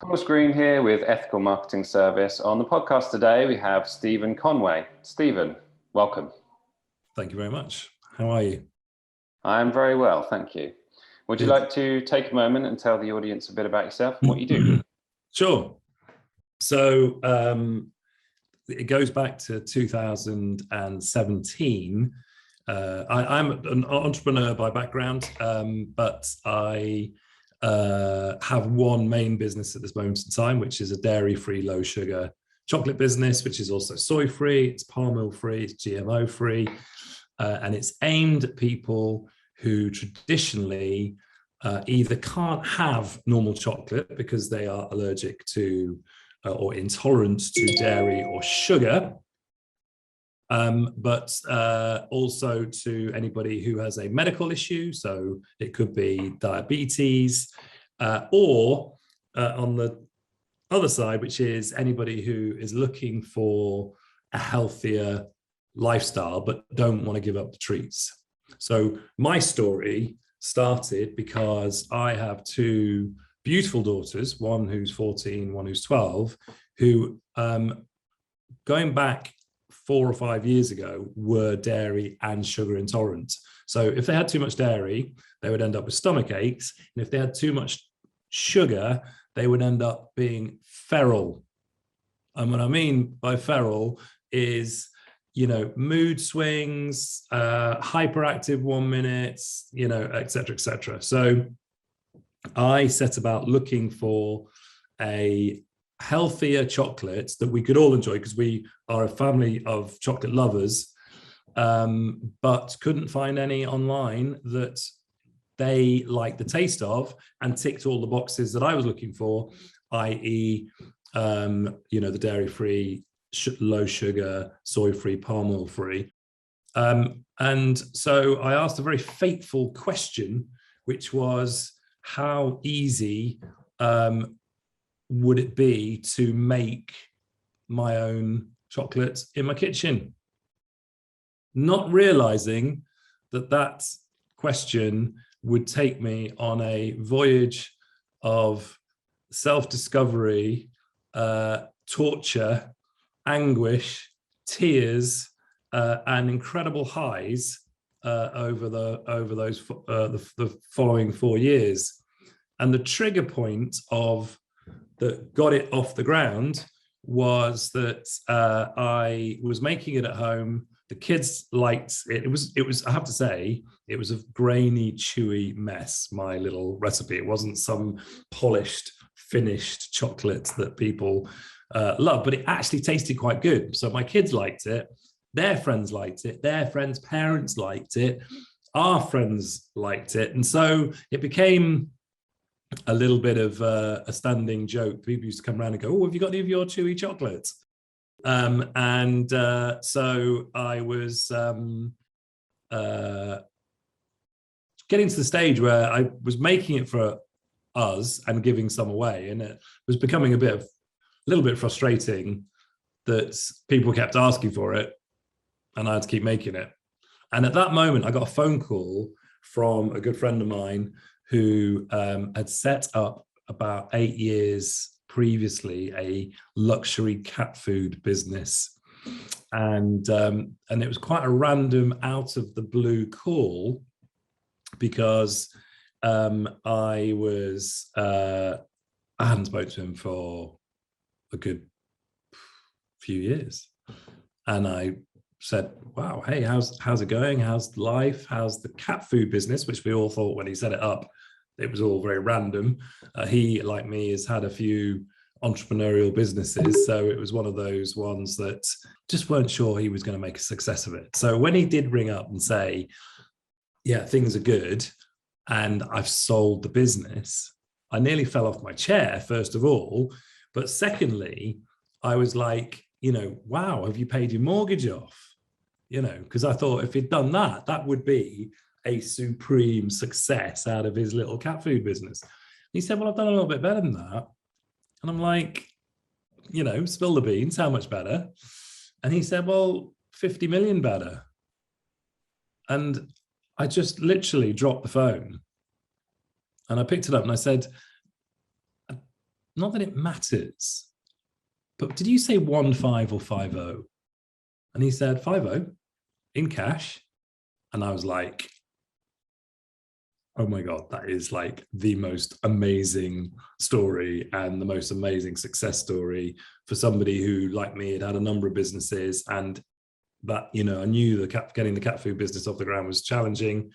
Thomas Green here with Ethical Marketing Service. On the podcast today, we have Stephen Conway. Stephen, welcome. Thank you very much. How are you? I'm very well, thank you. Would you like to take a moment and tell the audience a bit about yourself and what you do? Sure. So it goes back to 2017. I'm an entrepreneur by background, but I have one main business at this moment in time, which is a dairy-free, low-sugar chocolate business, which is also soy-free, it's palm oil-free, it's GMO-free, and it's aimed at people who traditionally either can't have normal chocolate because they are allergic to or intolerant to dairy or sugar, but also to anybody who has a medical issue. So it could be diabetes, or on the other side, which is anybody who is looking for a healthier lifestyle, but don't want to give up the treats. So my story started because I have two beautiful daughters, one who's 14, one who's 12, who going back 4 or 5 years ago were dairy and sugar intolerant. So if they had too much dairy, they would end up with stomach aches. And if they had too much sugar, they would end up being feral. And what I mean by feral is, you know, mood swings, hyperactive 1 minute, you know, et cetera, et cetera. So I set about looking for a healthier chocolate that we could all enjoy because we are a family of chocolate lovers, but couldn't find any online that they liked the taste of and ticked all the boxes that I was looking for, i.e., you know, the dairy-free, low sugar, soy-free, palm oil-free. And so I asked a very fateful question, which was, how easy would it be to make my own chocolate in my kitchen? Not realizing that that question would take me on a voyage of self-discovery, torture, anguish, tears, and incredible highs over the following 4 years. And the trigger point of that got it off the ground was that I was making it at home. The kids liked it. It was, I have to say, it was a grainy, chewy mess, my little recipe. It wasn't some polished, finished chocolate that people love, but it actually tasted quite good. So my kids liked it. Their friends liked it. Their friends' parents liked it. Our friends liked it. And so it became a little bit of a standing joke. People used to come around and go, "Oh, have you got any of your chewy chocolates?" So I was getting to the stage where I was making it for us and giving some away. And it was becoming a little bit frustrating that people kept asking for it and I had to keep making it. And at that moment, I got a phone call from a good friend of mine who had set up about 8 years previously a luxury cat food business. And it was quite a random, out of the blue call because I hadn't spoken to him for a good few years. And I said, "Wow, hey, how's it going? How's life? How's the cat food business?" Which we all thought when he set it up, it was all very random. He, like me, has had a few entrepreneurial businesses, so it was one of those ones that just weren't sure he was going to make a success of it. So when he did ring up and say, "Yeah, things are good, and I've sold the business," I nearly fell off my chair, first of all, but secondly, I was like, you know, wow, have you paid your mortgage off? You know, because I thought if he'd done that, that would be a supreme success out of his little cat food business. He said, "Well, I've done a little bit better than that." And I'm like, you know, spill the beans, how much better? And he said, "Well, 50 million better." And I just literally dropped the phone and I picked it up and I said, not that it matters, but did you say 1-5 or 5-0? And he said 5-0 in cash. And I was like, oh my God, that is like the most amazing story and the most amazing success story for somebody who, like me, had a number of businesses, and that, I knew getting the cat food business off the ground was challenging,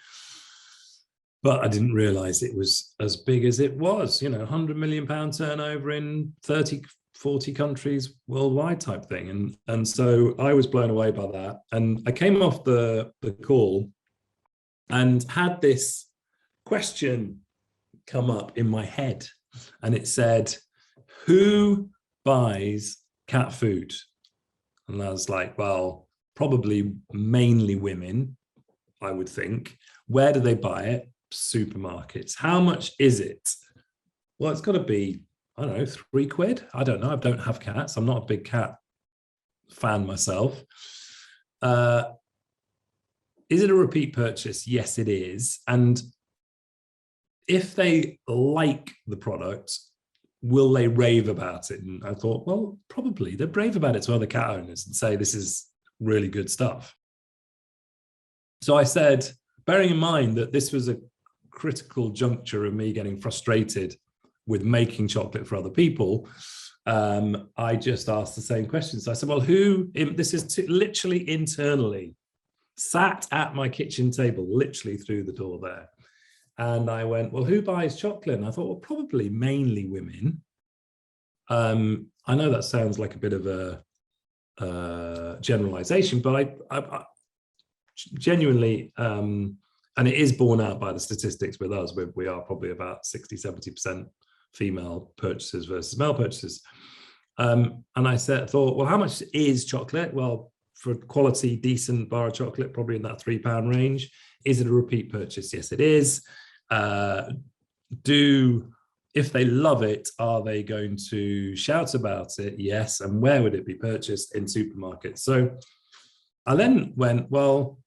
but I didn't realize it was as big as it was, £100 million turnover in 30, 40 countries worldwide type thing. And so I was blown away by that. And I came off the call and had this question come up in my head, and it said, who buys cat food? And I was like, well, probably mainly women, I would think. Where do they buy it? Supermarkets. How much is it? Well, it's got to be, I don't know, £3. I don't know. I don't have cats. I'm not a big cat fan myself. Is it a repeat purchase? Yes, it is. And if they like the product, will they rave about it? And I thought, well, probably. They'd rave about it to other cat owners and say, this is really good stuff. So I said, bearing in mind that this was a critical juncture of me getting frustrated with making chocolate for other people, I just asked the same question. So I said, well, this is literally internally, sat at my kitchen table, literally through the door there. And I went, well, who buys chocolate? And I thought, well, probably mainly women. I know that sounds like a bit of a generalization, but I genuinely, and it is borne out by the statistics with us, we are probably about 60-70% female purchasers versus male purchasers. And I thought, well, how much is chocolate? Well, for quality, decent bar of chocolate, probably in that £3 range. Is it a repeat purchase? Yes, it is. If they love it, are they going to shout about it? Yes. And where would it be purchased? In supermarkets. So I then went, well,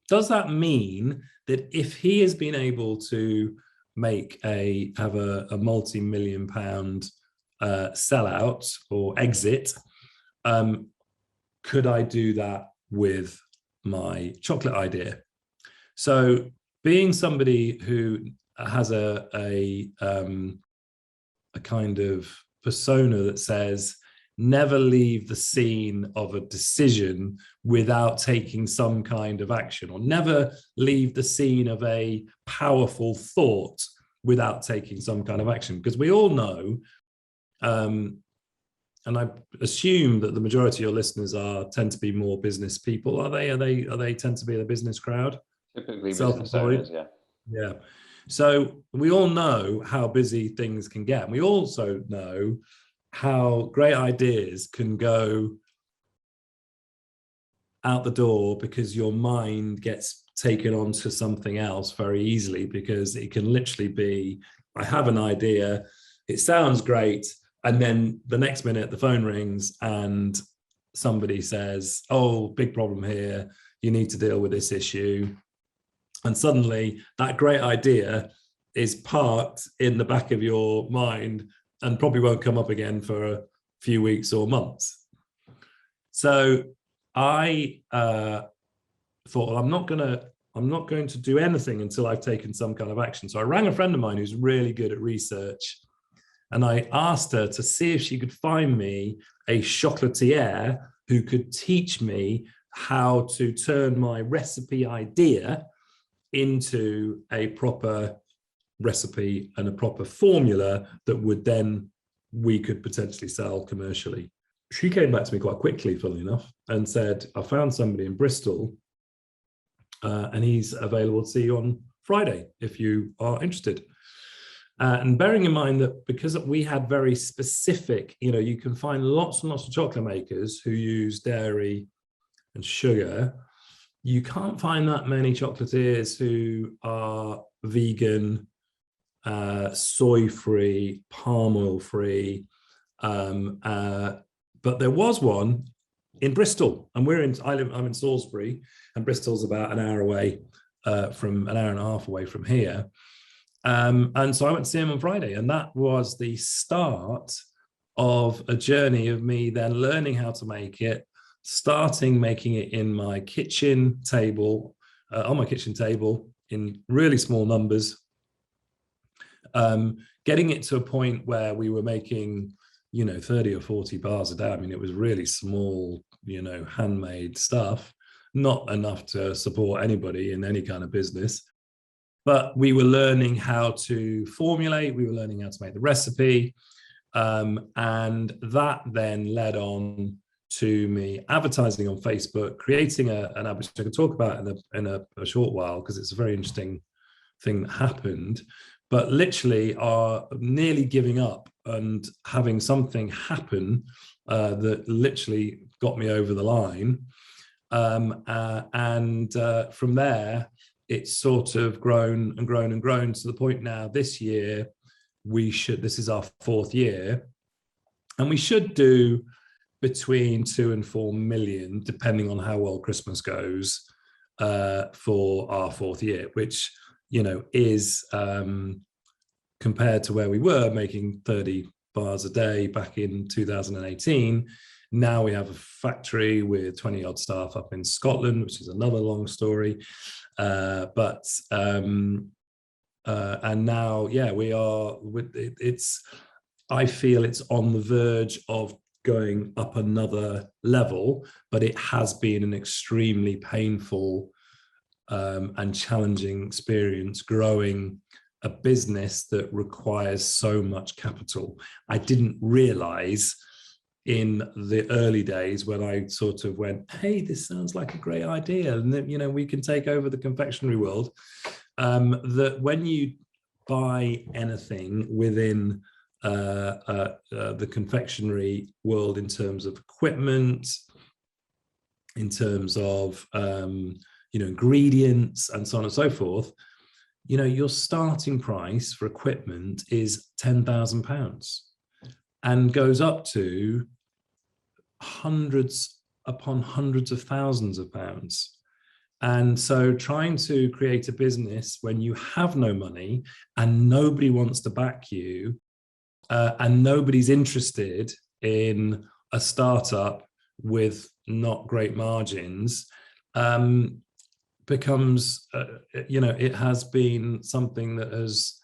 does that mean that if he has been able to have a multi-million pound sellout or exit, could I do that with my chocolate idea? So being somebody who has a kind of persona that says, never leave the scene of a decision without taking some kind of action, or never leave the scene of a powerful thought without taking some kind of action. Because we all know, and I assume that the majority of your listeners tend to be more business people. Are they tend to be the business crowd? Typically business owners, yeah. Yeah. So we all know how busy things can get. And we also know how great ideas can go out the door because your mind gets taken on to something else very easily, because it can literally be, I have an idea, it sounds great, and then the next minute the phone rings and somebody says, oh, big problem here, you need to deal with this issue. And suddenly that great idea is parked in the back of your mind and probably won't come up again for a few weeks or months. So I thought, well, I'm not going to do anything until I've taken some kind of action. So I rang a friend of mine who's really good at research, and I asked her to see if she could find me a chocolatier who could teach me how to turn my recipe idea into a proper recipe and a proper formula that would then we could potentially sell commercially. She came back to me quite quickly, funnily enough, and said, I found somebody in Bristol and he's available to see you on Friday if you are interested. And bearing in mind that because we had very specific, you can find lots and lots of chocolate makers who use dairy and sugar. You can't find that many chocolatiers who are vegan, soy-free, palm oil-free. But there was one in Bristol, and I'm in Salisbury, and Bristol's about an hour and a half away from here. And so I went to see him on Friday, and that was the start of a journey of me then learning how to make it, starting making it in my kitchen table, on my kitchen table in really small numbers, getting it to a point where we were making, 30 or 40 bars a day. I mean, it was really small, handmade stuff, not enough to support anybody in any kind of business. But we were learning how to formulate, we were learning how to make the recipe. And that then led on to me advertising on Facebook, creating an ad, which I can talk about in a short while, because it's a very interesting thing that happened. But literally nearly giving up and having something happen that literally got me over the line. And from there, it's sort of grown and grown and grown to the point now this year, this is our 4th year, and we should do between 2 and 4 million, depending on how well Christmas goes, for our 4th year, which, is compared to where we were making 30 bars a day back in 2018. Now we have a factory with 20 odd staff up in Scotland, which is another long story. And now, we are I feel it's on the verge of going up another level, but it has been an extremely painful and challenging experience growing a business that requires so much capital. I didn't realize in the early days when I sort of went, hey, this sounds like a great idea, and then, we can take over the confectionery world, that when you buy anything within the confectionery world in terms of equipment, in terms of ingredients and so on and so forth, your starting price for equipment is £10,000 and goes up to hundreds upon hundreds of thousands of pounds. And so trying to create a business when you have no money and nobody wants to back you, and nobody's interested in a startup with not great margins, becomes, it has been something that has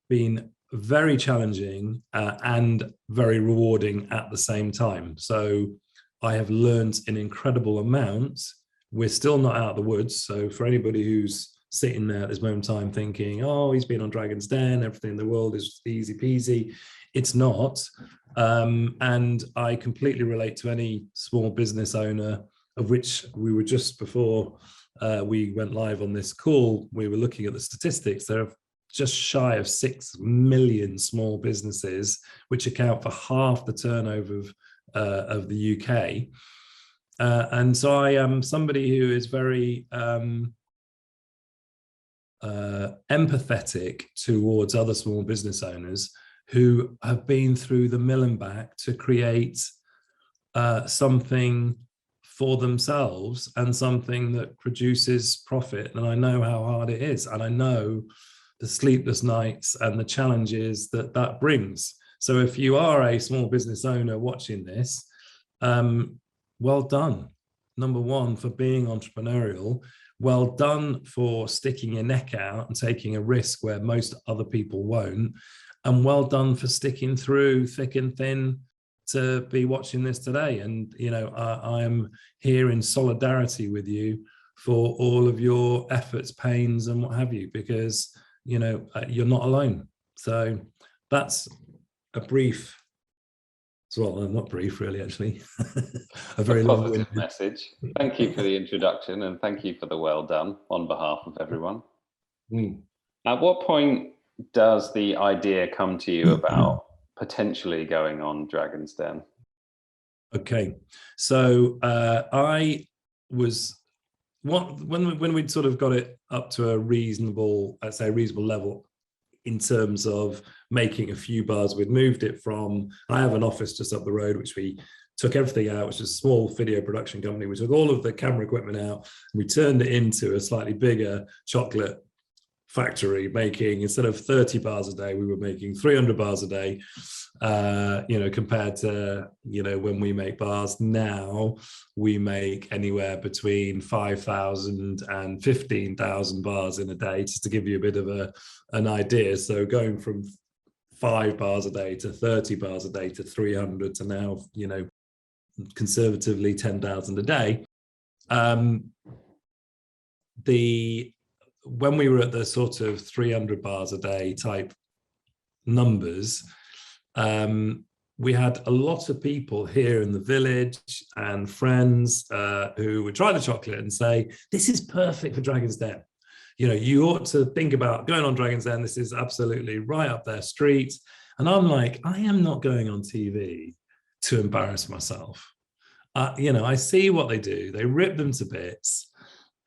been very challenging and very rewarding at the same time. So I have learned an incredible amount. We're still not out of the woods. So for anybody who's sitting there at this moment in time thinking, oh, he's been on Dragon's Den, everything in the world is easy peasy, it's not. And I completely relate to any small business owner, of which we were just before we went live on this call, we were looking at the statistics. There are just shy of 6 million small businesses, which account for half the turnover of the UK. And so I am somebody who is very empathetic towards other small business owners who have been through the mill and back to create something for themselves and something that produces profit. And I know how hard it is, and I know the sleepless nights and the challenges that brings. So if you are a small business owner watching this, well done, number one, for being entrepreneurial. Well done for sticking your neck out and taking a risk where most other people won't. And well done for sticking through thick and thin to be watching this today. And, I am here in solidarity with you for all of your efforts, pains, and what have you, because, you're not alone. So that's a brief, well, not brief, really, actually. A very positive message. Thank you for the introduction, and thank you for the well done on behalf of everyone. At what point does the idea come to you about potentially going on Dragon's Den? Okay, so I was when we'd sort of got it up to a reasonable, I'd say a reasonable level in terms of making a few bars. We'd moved it from, I have an office just up the road, which we took everything out, which is a small video production company. We took all of the camera equipment out and we turned it into a slightly bigger chocolate factory making, instead of 30 bars a day, we were making 300 bars a day, compared to, when we make bars now, we make anywhere between 5,000 and 15,000 bars in a day, just to give you a bit of an idea. So going from 5 bars a day to 30 bars a day to 300 to now, conservatively 10,000 a day. When we were at the sort of 300 bars a day type numbers, we had a lot of people here in the village and friends who would try the chocolate and say, this is perfect for Dragon's Den. You ought to think about going on Dragon's Den. This is absolutely right up their street. And I'm like, I am not going on TV to embarrass myself. I see what they do. They rip them to bits.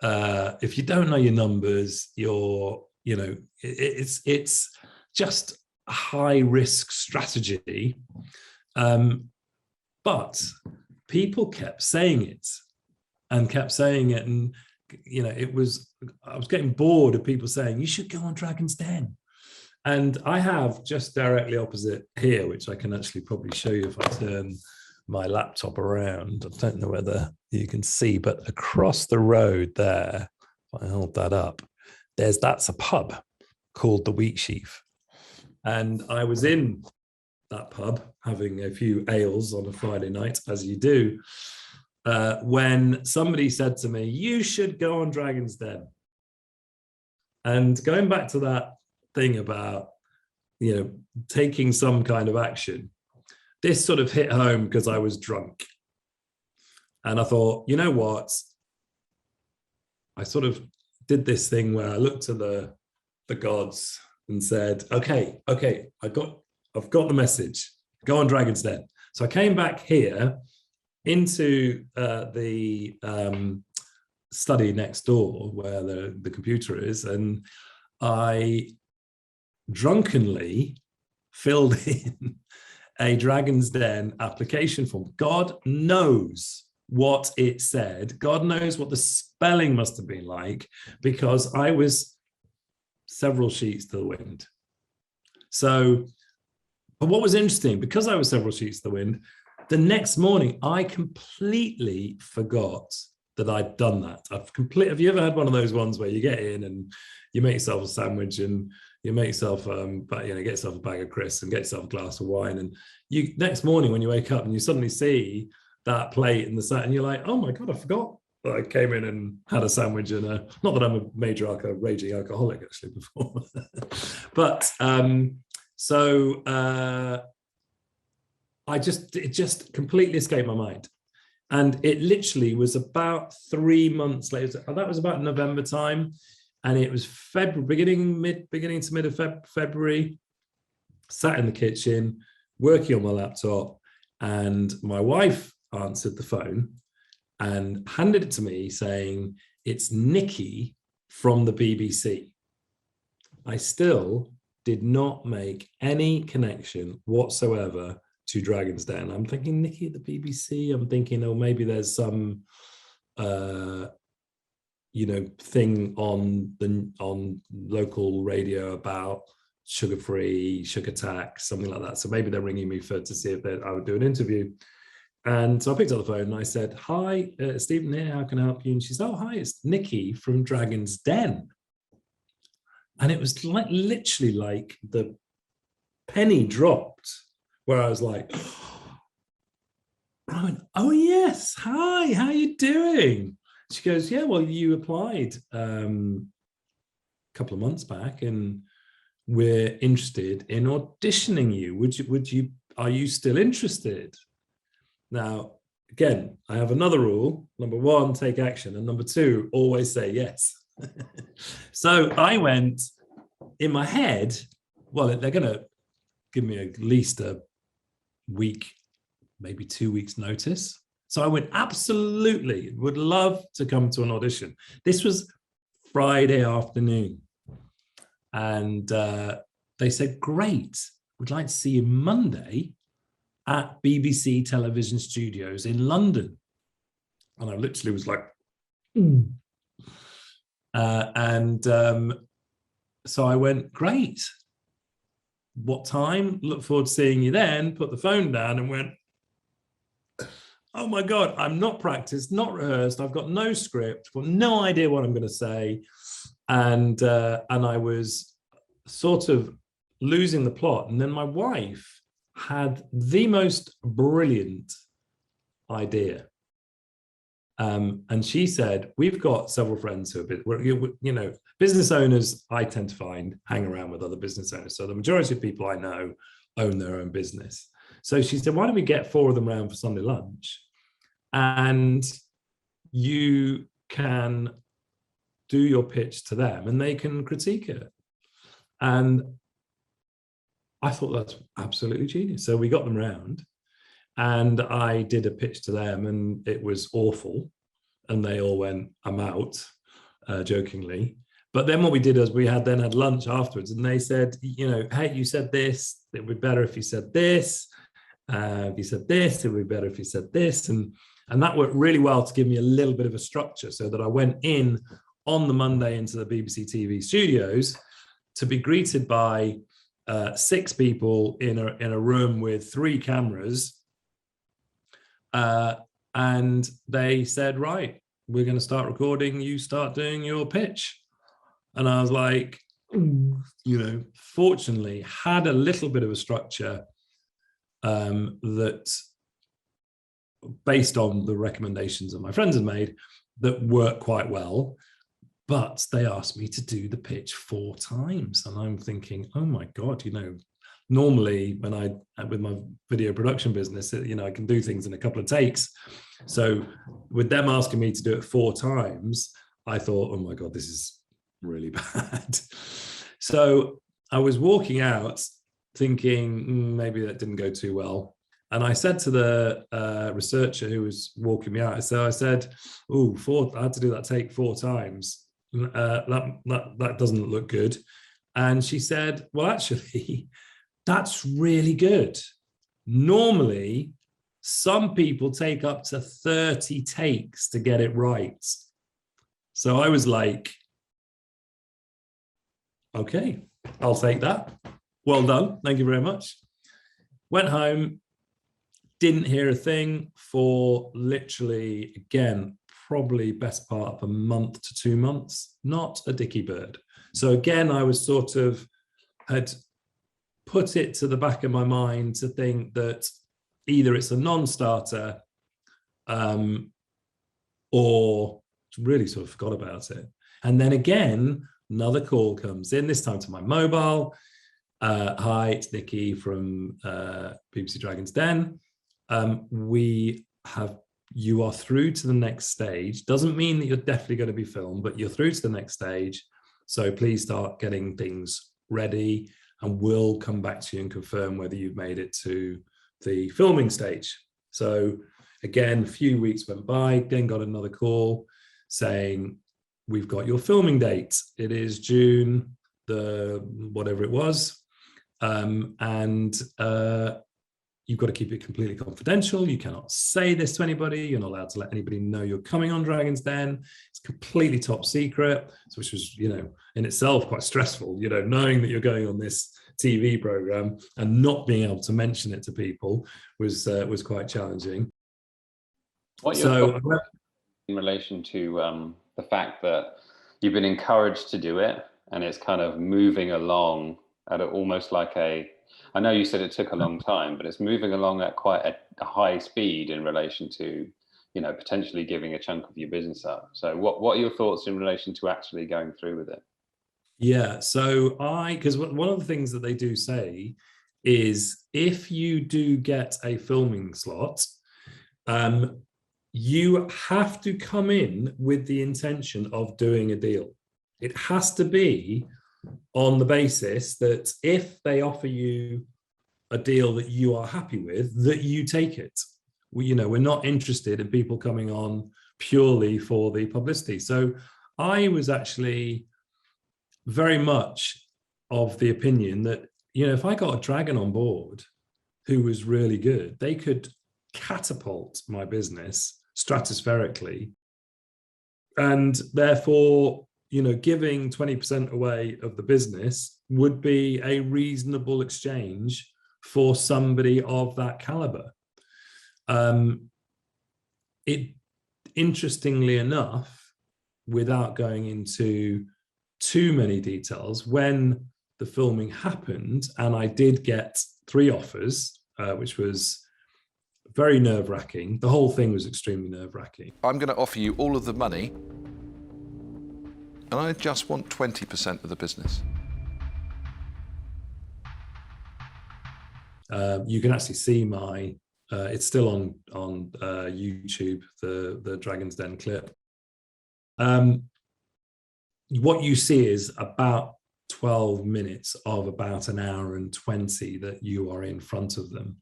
If you don't know your numbers, it's just a high risk strategy. But people kept saying it. And I was getting bored of people saying, you should go on Dragon's Den. And I have just directly opposite here, which I can actually probably show you if I turn my laptop around. I don't know whether you can see, but across the road there, if I hold that up, that's a pub called the Wheat Sheaf. And I was in that pub having a few ales on a Friday night, as you do, when somebody said to me, you should go on Dragon's Den. And going back to that thing about, taking some kind of action, this sort of hit home because I was drunk. And I thought, you know what? I sort of did this thing where I looked to the gods and said, okay, I've got the message. Go on Dragon's Den. So I came back here into the study next door where the computer is, and I drunkenly filled in a Dragon's Den application form. God knows what it said. God knows what the spelling must have been like, because I was several sheets to the wind. So, but what was interesting, because I was several sheets to the wind, the next morning I completely forgot that I'd done that. Have you ever had one of those ones where you get in and you make yourself a sandwich and you make yourself, get yourself a bag of crisps and get yourself a glass of wine, and you next morning when you wake up and you suddenly see that plate in the set and you're like, oh my God, I forgot that I came in and had a sandwich and not that I'm a raging alcoholic actually before, but it just completely escaped my mind. And it literally was about 3 months later. That was about November time. And it was beginning to mid of February, sat in the kitchen, working on my laptop. And my wife answered the phone and handed it to me saying, it's Nikki from the BBC. I still did not make any connection whatsoever to Dragon's Den. I'm thinking Nikki at the BBC. I'm thinking, oh, maybe there's some, thing on local radio about sugar-free, sugar tax, something like that. So maybe they're ringing me to see if I would do an interview. And so I picked up the phone and I said, hi, Stephen here, how can I help you? And she said, oh, hi, it's Nikki from Dragon's Den. And it was literally like the penny dropped, where I was like, I went, oh yes, hi, how are you doing? She goes, yeah, well, you applied a couple of months back and we're interested in auditioning you. Are you still interested? Now, again, I have another rule. Number one, take action. And number two, always say yes. So I went in my head, well, they're going to give me at least a week, maybe 2 weeks notice. So I went, absolutely, would love to come to an audition. This was Friday afternoon. And they said, great, we'd like to see you Monday at BBC Television Studios in London. And I literally was like, so I went, great. What time? Look forward to seeing you then. Put the phone down and went, oh my God, I'm not practiced, not rehearsed. I've got no script, got no idea what I'm going to say. And I was sort of losing the plot. And then my wife had the most brilliant idea. And she said, we've got several friends who are, business owners, I tend to find, hang around with other business owners. So the majority of people I know own their own business. So she said, why don't we get 4 of them around for Sunday lunch? And you can do your pitch to them and they can critique it. And I thought that's absolutely genius. So we got them round and I did a pitch to them and it was awful. And they all went, I'm out, jokingly. But then what we did is we had lunch afterwards and they said, hey, you said this, it would be better if you said this. If you said this, it would be better if you said this. And that worked really well to give me a little bit of a structure so that I went in on the Monday into the BBC TV studios to be greeted by 6 people in a room with 3 cameras. And they said, right, we're going to start recording. You start doing your pitch. And I was like, fortunately had a little bit of a structure that based on the recommendations that my friends had made that worked quite well. But they asked me to do the pitch 4 times. And I'm thinking, oh my God, normally when with my video production business, I can do things in a couple of takes. So with them asking me to do it 4 times, I thought, oh my God, this is really bad. So I was walking out thinking, maybe that didn't go too well. And I said to the researcher who was walking me out, so I said, I had to do that take 4 times. That doesn't look good. And she said, well, actually, that's really good. Normally, some people take up to 30 takes to get it right. So I was like, okay, I'll take that. Well done. Thank you very much. Went home, didn't hear a thing for literally, again, probably best part of a month to 2 months, not a dicky bird. So again, I was sort of had put it to the back of my mind to think that either it's a non-starter or really sort of forgot about it. And then again, another call comes in, this time to my mobile. Hi, it's Nikki from BBC Dragon's Den. You are through to the next stage. Doesn't mean that you're definitely going to be filmed, but you're through to the next stage. So please start getting things ready and we'll come back to you and confirm whether you've made it to the filming stage. So again, a few weeks went by, then got another call saying, we've got your filming date. It is June, whatever it was. You've got to keep it completely confidential. You cannot say this to anybody. You're not allowed to let anybody know you're coming on Dragon's Den. It's completely top secret, which was, in itself quite stressful, knowing that you're going on this TV program and not being able to mention it to people was quite challenging. What you're in relation to the fact that you've been encouraged to do it and it's kind of moving along at almost like I know you said it took a long time, but it's moving along at quite a high speed in relation to, potentially giving a chunk of your business up. So what are your thoughts in relation to actually going through with it? Yeah, so because one of the things that they do say is if you do get a filming slot, you have to come in with the intention of doing a deal. It has to be on the basis that if they offer you a deal that you are happy with, that you take it. We're not interested in people coming on purely for the publicity. So I was actually very much of the opinion that, if I got a dragon on board who was really good, they could catapult my business stratospherically. And therefore, giving 20% away of the business would be a reasonable exchange for somebody of that caliber. Interestingly enough, without going into too many details, when the filming happened and I did get 3 offers, which was very nerve-wracking. The whole thing was extremely nerve-wracking. I'm going to offer you all of the money, and I just want 20% of the business. You can actually see my, it's still on YouTube, the Dragon's Den clip. What you see is about 12 minutes of about an hour and 20 that you are in front of them.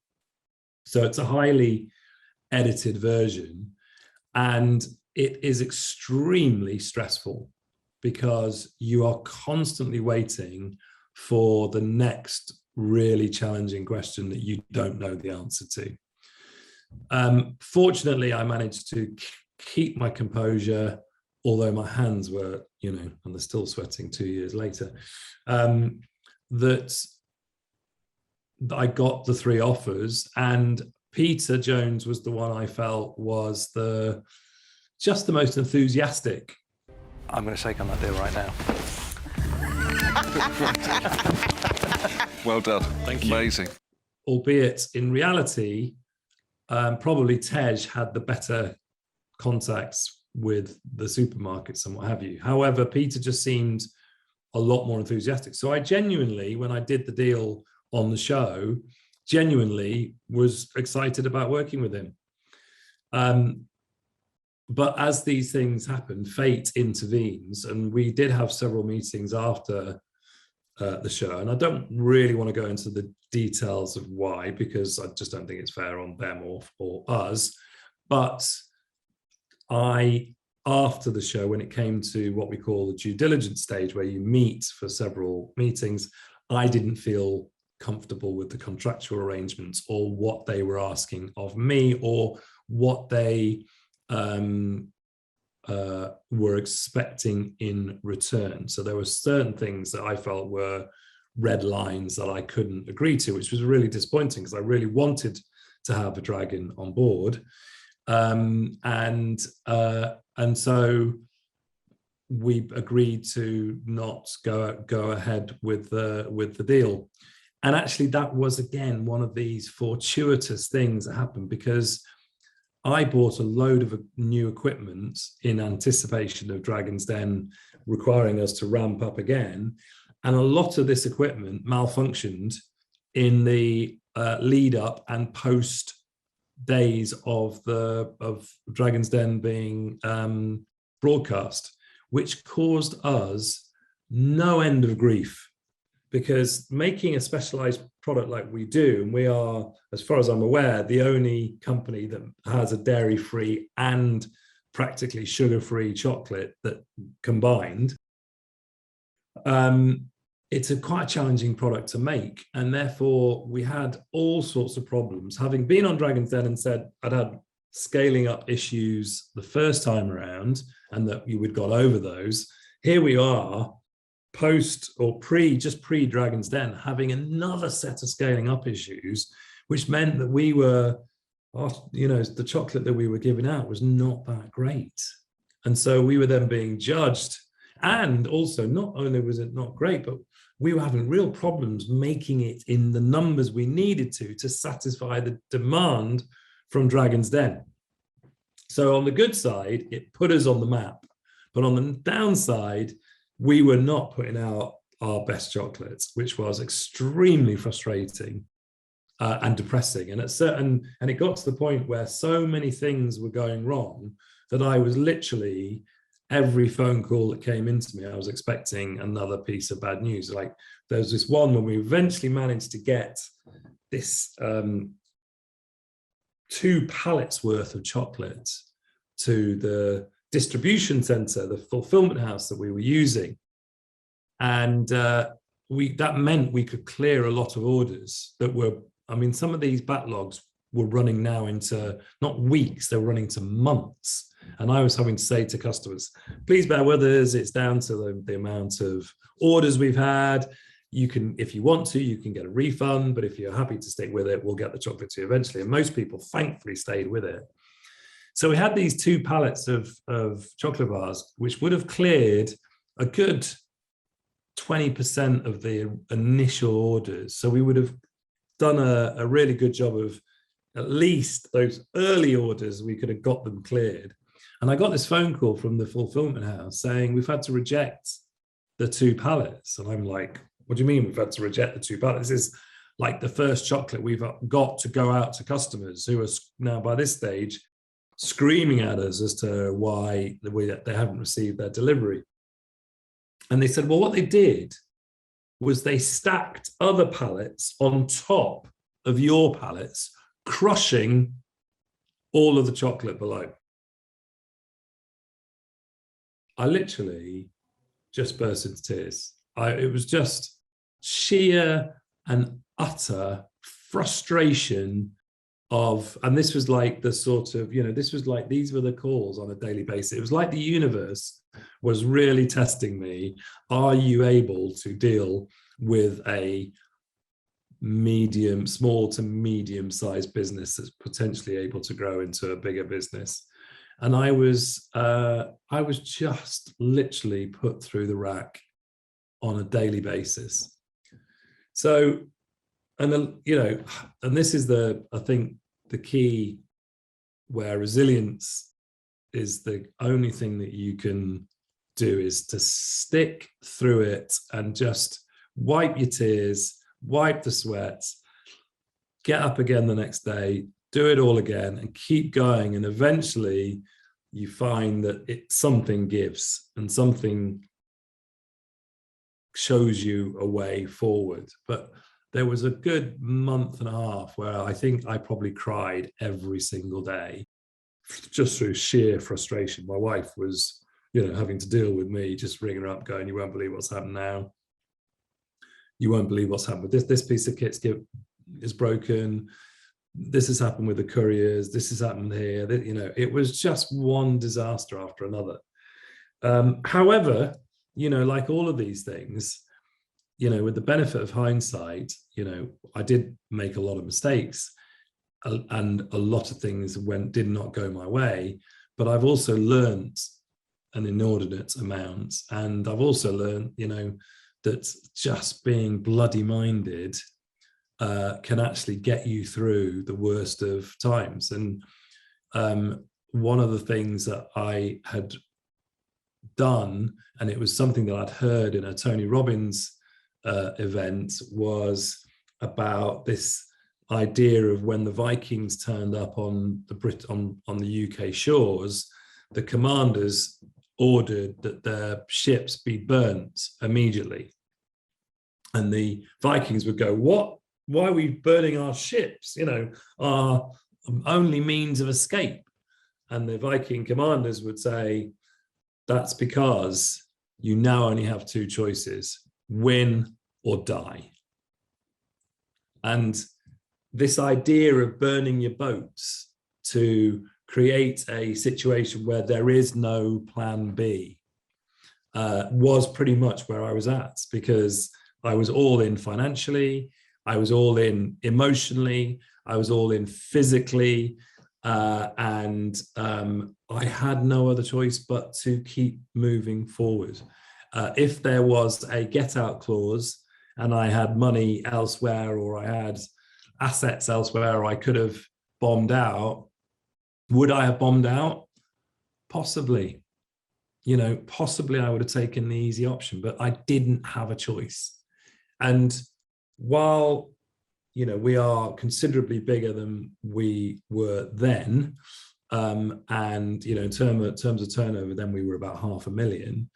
So it's a highly edited version, and it is extremely stressful because you are constantly waiting for the next really challenging question that you don't know the answer to. Fortunately, I managed to keep my composure, although my hands were, and they're still sweating 2 years later, that I got the 3 offers, and Peter Jones was the one I felt was just the most enthusiastic. I'm going to shake on that deal right now. Well done. Thank you. Amazing. Albeit in reality, probably Tej had the better contacts with the supermarkets and what have you. However, Peter just seemed a lot more enthusiastic. So I genuinely, when I did the deal on the show, genuinely was excited about working with him. But as these things happen, fate intervenes, and we did have several meetings after the show. And I don't really want to go into the details of why, because I just don't think it's fair on them or us. But after the show, when it came to what we call the due diligence stage, where you meet for several meetings, I didn't feel comfortable with the contractual arrangements or what they were asking of me or what they were expecting in return. So there were certain things that I felt were red lines that I couldn't agree to, which was really disappointing because I really wanted to have a dragon on board. And so we agreed to not go ahead with the deal. And actually that was, again, one of these fortuitous things that happened, because I bought a load of new equipment in anticipation of Dragon's Den requiring us to ramp up again. And a lot of this equipment malfunctioned in the lead up and post days of Dragon's Den being broadcast, which caused us no end of grief, because making a specialized product like we do, and we are, as far as I'm aware, the only company that has a dairy-free and practically sugar-free chocolate that combined, it's quite a challenging product to make. And therefore we had all sorts of problems. Having been on Dragon's Den and said I'd had scaling up issues the first time around and that you had got over those, here we are post or just pre Dragon's Den having another set of scaling up issues, which meant that we were, the chocolate that we were giving out was not that great. And so we were then being judged. And also, not only was it not great, but we were having real problems making it in the numbers we needed to satisfy the demand from Dragon's Den. So on the good side, it put us on the map. But on the downside, we were not putting out our best chocolates, which was extremely frustrating and depressing. And it got to the point where so many things were going wrong that I was literally, every phone call that came into me, I was expecting another piece of bad news. Like there's this one when we eventually managed to get this 2 pallets worth of chocolate to the distribution center, the fulfillment house that we were using. And that meant we could clear a lot of orders that were, some of these backlogs were running now into not weeks, they were running to months. And I was having to say to customers, please bear with us. It's down to the amount of orders we've had. You can, if you want to, you can get a refund, but if you're happy to stick with it, we'll get the chocolate to you eventually. And most people thankfully stayed with it. So we had these 2 pallets of chocolate bars, which would have cleared a good 20% of the initial orders. So we would have done a really good job of at least those early orders, we could have got them cleared. And I got this phone call from the fulfillment house saying, we've had to reject the 2 pallets. And I'm like, what do you mean we've had to reject the 2 pallets? This is like the first chocolate we've got to go out to customers who are now by this stage screaming at us as to why they haven't received their delivery. And they said, well, what they did was they stacked other pallets on top of your pallets, crushing all of the chocolate below. I literally just burst into tears. It was just sheer and utter frustration of, and this was like the sort of, this was like, these were the calls on a daily basis. It was like the universe was really testing me. Are you able to deal with a small to medium sized business that's potentially able to grow into a bigger business? And I was just literally put through the rack on a daily basis. So, and this is I think the key, where resilience is the only thing that you can do, is to stick through it and just wipe your tears, wipe the sweat, get up again the next day, do it all again and keep going. And eventually you find that something gives and something shows you a way forward. But there was a good month and a half where I think I probably cried every single day, just through sheer frustration. My wife was, having to deal with me, just ringing her up going, you won't believe what's happened now. You won't believe what's happened with this piece of kit is broken. This has happened with the couriers. This has happened here. It was just one disaster after another. However, like all of these things, with the benefit of hindsight, I did make a lot of mistakes and a lot of things did not go my way, but I've also learned an inordinate amount. And I've also learned, that just being bloody minded can actually get you through the worst of times. And one of the things that I had done, and it was something that I'd heard in a Tony Robbins event, was about this idea of when the Vikings turned up on the UK shores, the commanders ordered that their ships be burnt immediately. And the Vikings would go, what? Why are we burning our ships? Our only means of escape. And the Viking commanders would say, that's because you now only have 2 choices, win or die. And this idea of burning your boats to create a situation where there is no plan B was pretty much where I was at, because I was all in financially, I was all in emotionally, I was all in physically, and I had no other choice but to keep moving forward. If there was a get out clause and I had money elsewhere, or I had assets elsewhere, or I could have bombed out, would I have bombed out? Possibly. Possibly I would have taken the easy option, but I didn't have a choice. And while, we are considerably bigger than we were then, and, in terms of turnover, then we were about 500,000.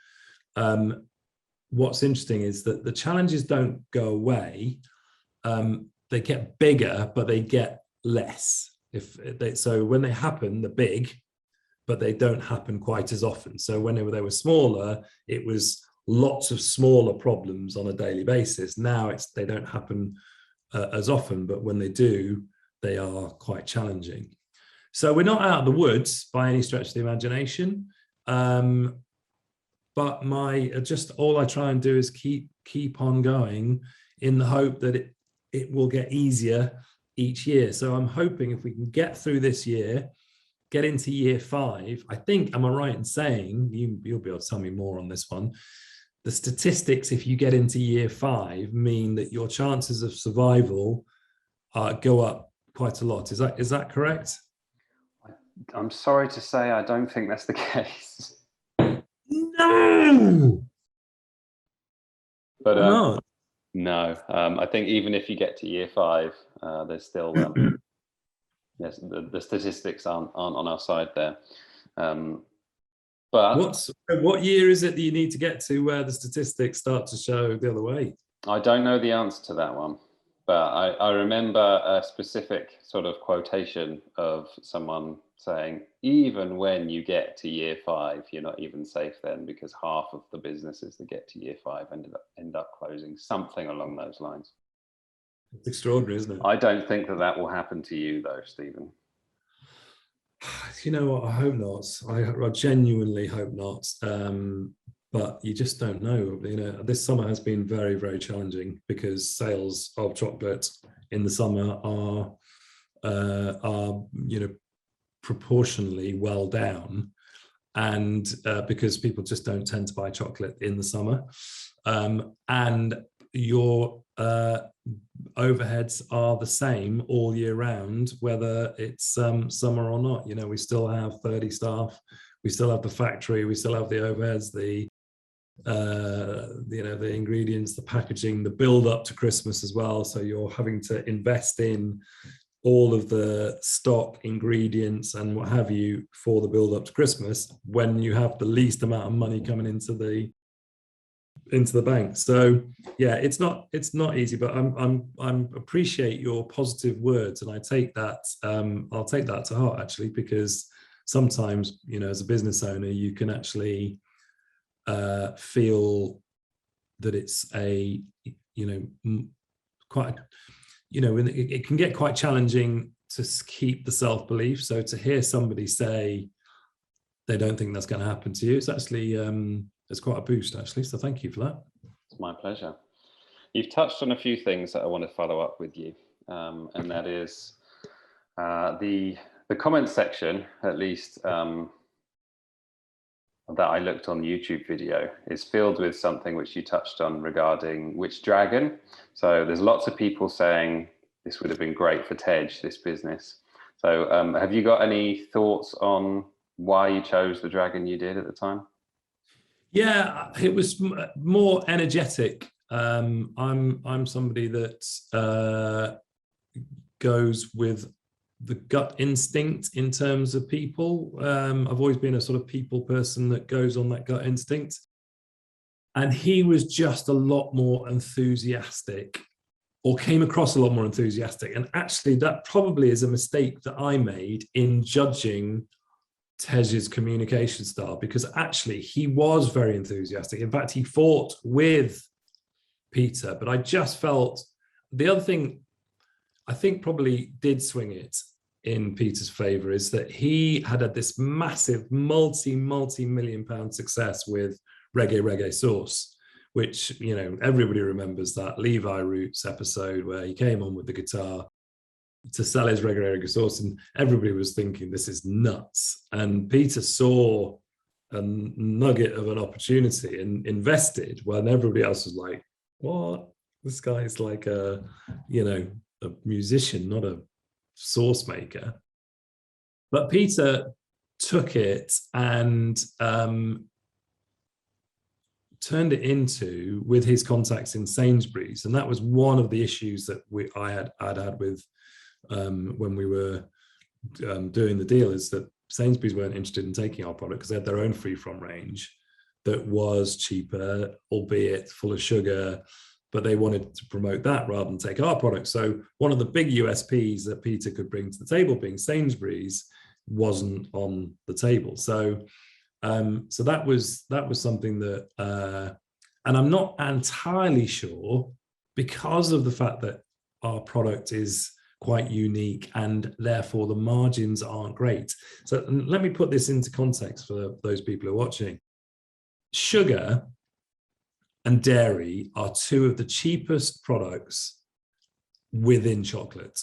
What's interesting is that the challenges don't go away. They get bigger, but they get less. So when they happen, they're big, but they don't happen quite as often. So when they were smaller, it was lots of smaller problems on a daily basis. Now they don't happen as often, but when they do, they are quite challenging. So we're not out of the woods by any stretch of the imagination. But all I try and do is keep on going in the hope that it will get easier each year. So I'm hoping if we can get through this year, get into year 5, I think, am I right in saying, you'll be able to tell me more on this one, the statistics, if you get into year 5, mean that your chances of survival go up quite a lot. Is that correct? I'm sorry to say, I don't think that's the case. No! But no. No, I think even if you get to year 5, there's still yes, the statistics aren't on our side there. But what year is it that you need to get to where the statistics start to show the other way? I don't know the answer to that one, but I remember a specific sort of quotation of someone saying, even when you get to year 5, you're not even safe then, because half of the businesses that get to year 5 end up closing, something along those lines. It's extraordinary, isn't it? I don't think that will happen to you though, Stephen. You know what? I hope not. I genuinely hope not. But you just don't know. You know, this summer has been very, very challenging because sales of chocolate in the summer are proportionally well down, and because people just don't tend to buy chocolate in the summer, and your overheads are the same all year round, whether it's summer or not. You know, we still have 30 staff, we still have the factory, we still have the overheads, the ingredients, the packaging, the build up to Christmas as well. So you're having to invest in all of the stock, ingredients and what have you for the build up to Christmas when you have the least amount of money coming into the bank. So yeah, it's not easy, but I'm appreciate your positive words, and I take that I'll take that to heart actually, because sometimes, you know, as a business owner, you can actually feel that it's a, you know, quite, you know, it can get quite challenging to keep the self-belief. So to hear somebody say they don't think that's going to happen to you, it's actually it's quite a boost actually. So thank you for that. It's my pleasure. You've touched on a few things that I want to follow up with you, and that is the comment section, at least that I looked on the YouTube video, is filled with something which you touched on regarding which dragon. So there's lots of people saying this would have been great for Tej, this business. So have you got any thoughts on why you chose the dragon you did at the time? Yeah, it was more energetic. I'm somebody that goes with the gut instinct in terms of people. I've always been a sort of people person that goes on that gut instinct. And he was just a lot more enthusiastic, or came across a lot more enthusiastic. And actually that probably is a mistake that I made in judging Tej's communication style, because actually he was very enthusiastic. In fact, he fought with Peter, but I just felt the other thing I think probably did swing it in Peter's favor is that he had this massive multi-million pound success with reggae sauce, which, you know, everybody remembers that Levi Roots episode where he came on with the guitar to sell his reggae sauce, and everybody was thinking this is nuts. And Peter saw a nugget of an opportunity and invested when everybody else was like, what? This guy's like a, you know, a musician, not a sauce maker. But Peter took it and turned it into, with his contacts in Sainsbury's, and that was one of the issues that I'd had with when we were doing the deal, is that Sainsbury's weren't interested in taking our product because they had their own free-from range that was cheaper, albeit full of sugar, but they wanted to promote that rather than take our product. So one of the big USPs that Peter could bring to the table, being Sainsbury's, wasn't on the table. So so that was something that, and I'm not entirely sure, because of the fact that our product is quite unique, and therefore the margins aren't great. So let me put this into context for those people who are watching. Sugar and dairy are two of the cheapest products within chocolate.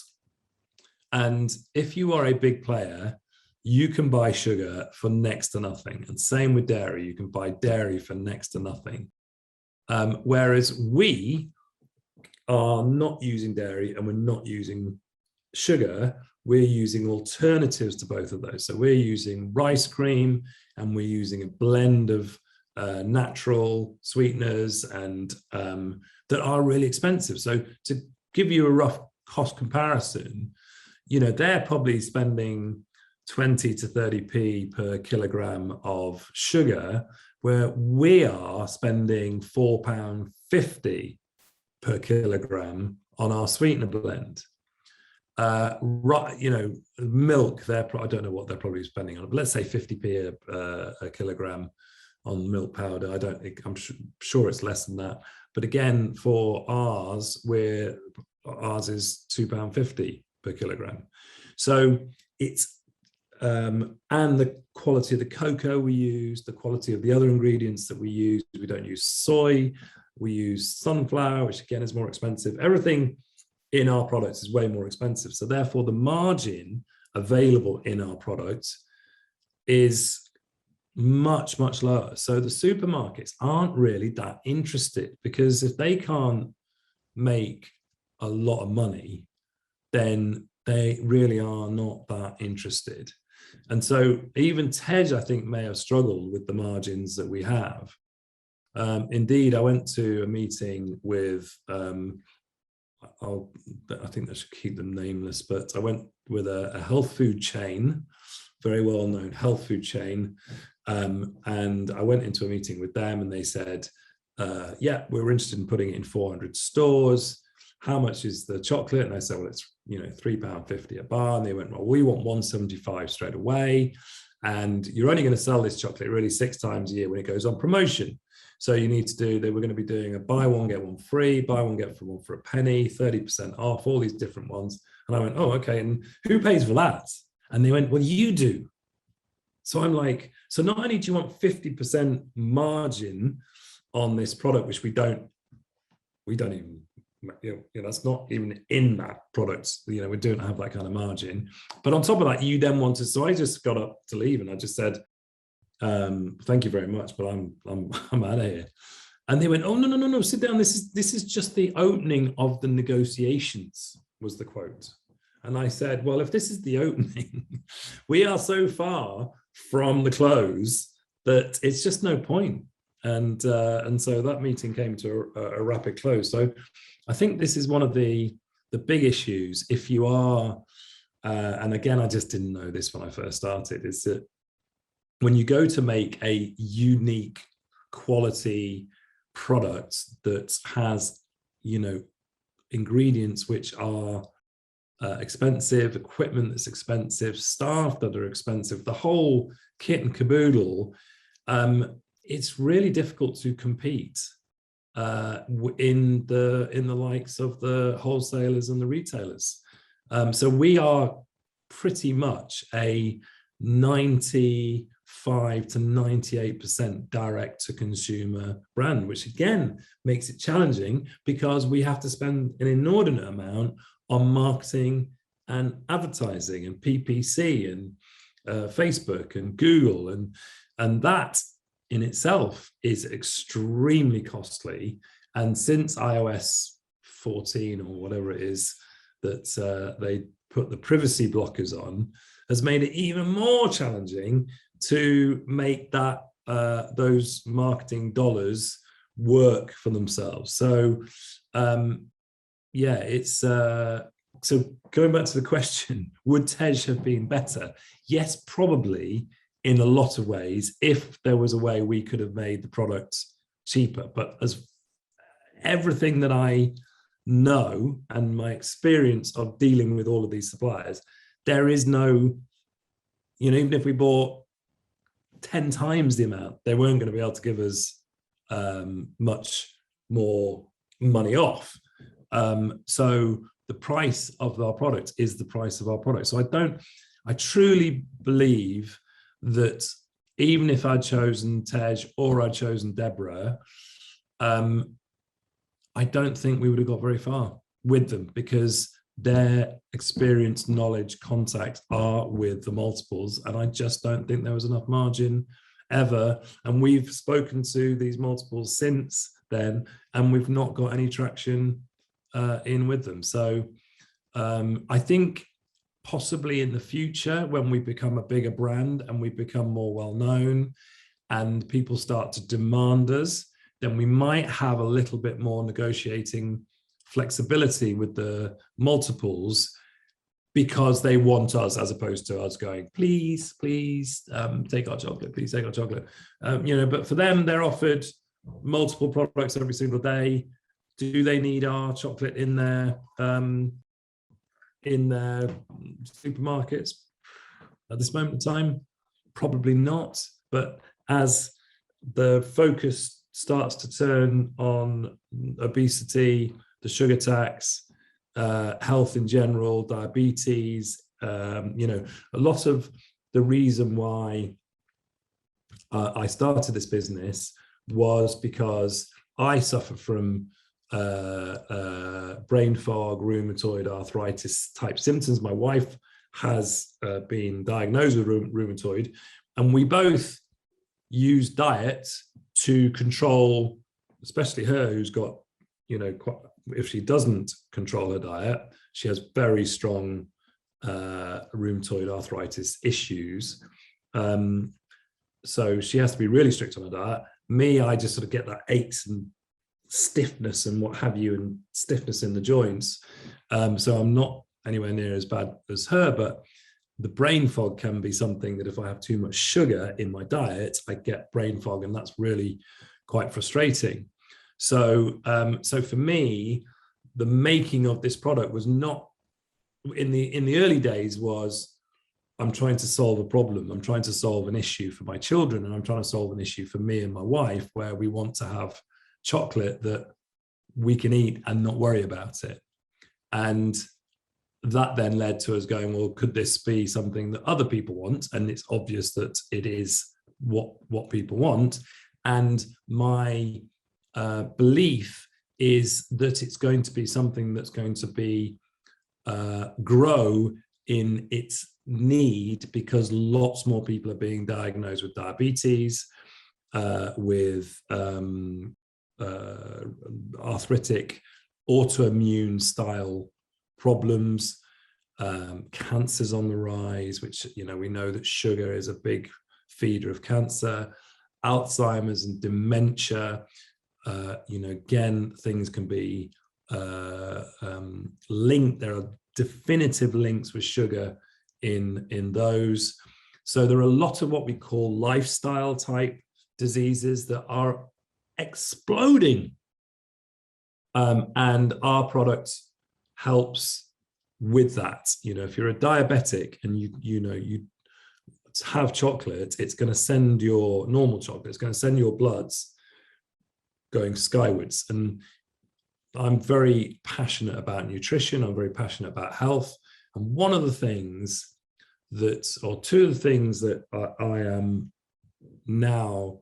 And if you are a big player, you can buy sugar for next to nothing. And same with dairy, you can buy dairy for next to nothing. Whereas we are not using dairy and we're not using sugar, we're using alternatives to both of those. So we're using rice cream and we're using a blend of natural sweeteners and that are really expensive. So to give you a rough cost comparison, you know, they're probably spending 20 to 30p per kilogram of sugar, where we are spending £4.50 per kilogram on our sweetener blend. You know, milk, I don't know what they're probably spending on it, but let's say 50p a kilogram on milk powder. I'm sure it's less than that. But again, for ours is £2.50 per kilogram. So it's and the quality of the cocoa we use, the quality of the other ingredients that we use. We don't use soy, we use sunflower, which again is more expensive. Everything in our products is way more expensive. So therefore the margin available in our products is much, much lower. So the supermarkets aren't really that interested, because if they can't make a lot of money, then they really are not that interested. And so even Tej, I think, may have struggled with the margins that we have. Indeed, I went to a meeting with, I think I should keep them nameless, but I went with a health food chain, very well-known health food chain. And I went into a meeting with them and they said, yeah, we're interested in putting it in 400 stores. How much is the chocolate? And I said, well, it's, you know, £3.50 a bar. And they went, well, we want 175 straight away. And you're only going to sell this chocolate really 6 times a year when it goes on promotion. So you need to do, they were going to be doing a buy one, get one free, buy one, get one for a penny, 30% off, all these different ones. And I went, oh, okay. And who pays for that? And they went, well, you do. So I'm like, so not only do you want 50% margin on this product, which we don't even, you know, that's not even in that product, you know, we don't have that kind of margin. But on top of that, you then wanted, so I just got up to leave and I just said, thank you very much, but I'm out of here. And they went, oh, no, sit down. This is just the opening of the negotiations, was the quote. And I said, well, if this is the opening, we are so far from the close that it's just no point. And so that meeting came to a rapid close. So I think this is one of the big issues. If you are, and again, I just didn't know this when I first started, is that when you go to make a unique quality product that has, you know, ingredients which are expensive, equipment that's expensive, staff that are expensive, the whole kit and caboodle, it's really difficult to compete in the likes of the wholesalers and the retailers. So we are pretty much a 95 to 98% direct to consumer brand, which again makes it challenging because we have to spend an inordinate amount on marketing and advertising and PPC and Facebook and Google, and that in itself is extremely costly. And since iOS 14 or whatever it is that they put the privacy blockers on, has made it even more challenging to make that those marketing dollars work for themselves. So yeah, it's so going back to the question, would Tej have been better? Yes, probably in a lot of ways, if there was a way we could have made the product cheaper. But as everything that I know and my experience of dealing with all of these suppliers, there is no, you know, even if we bought 10 times the amount, they weren't going to be able to give us much more money off. So the price of our product is the price of our product. So I truly believe that even if I'd chosen Tej or I'd chosen Deborah, I don't think we would have got very far with them, because their experience, knowledge, contact are with the multiples. And I just don't think there was enough margin ever. And we've spoken to these multiples since then, and we've not got any traction in with them. So I think possibly in the future, when we become a bigger brand and we become more well-known and people start to demand us, then we might have a little bit more negotiating flexibility with the multiples, because they want us, as opposed to us going, please, take our chocolate, please take our chocolate. But for them, they're offered multiple products every single day. Do they need our chocolate in their supermarkets at this moment in time? Probably not. But as the focus starts to turn on obesity, the sugar tax, health in general, diabetes, a lot of the reason why I started this business was because I suffer from brain fog, rheumatoid arthritis type symptoms. My wife has been diagnosed with rheumatoid, and we both use diet to control, especially her, who's got, if she doesn't control her diet, she has very strong rheumatoid arthritis issues. So she has to be really strict on her diet. Me, I just sort of get that aches and stiffness and what have you, and stiffness in the joints. So I'm not anywhere near as bad as her, but the brain fog can be something that if I have too much sugar in my diet, I get brain fog, and that's really quite frustrating. So, so for me, the making of this product was not, in the early days, was I'm trying to solve a problem. I'm trying to solve an issue for my children, and I'm trying to solve an issue for me and my wife, where we want to have chocolate that we can eat and not worry about it. And that then led to us going, well, could this be something that other people want? And it's obvious that it is what people want. And my belief is that it's going to be something that's going to be grow in its need, because lots more people are being diagnosed with diabetes, with arthritic, autoimmune style problems, cancers on the rise, which we know that sugar is a big feeder of cancer, Alzheimer's and dementia. Again, things can be linked. There are definitive links with sugar in those. So there are a lot of what we call lifestyle type diseases that are exploding, and our product helps with that. If you're a diabetic and you have chocolate, it's going to send your normal chocolate, it's going to send your bloods going skywards. And I'm very passionate about nutrition. I'm very passionate about health. And one of the things two of the things that I am now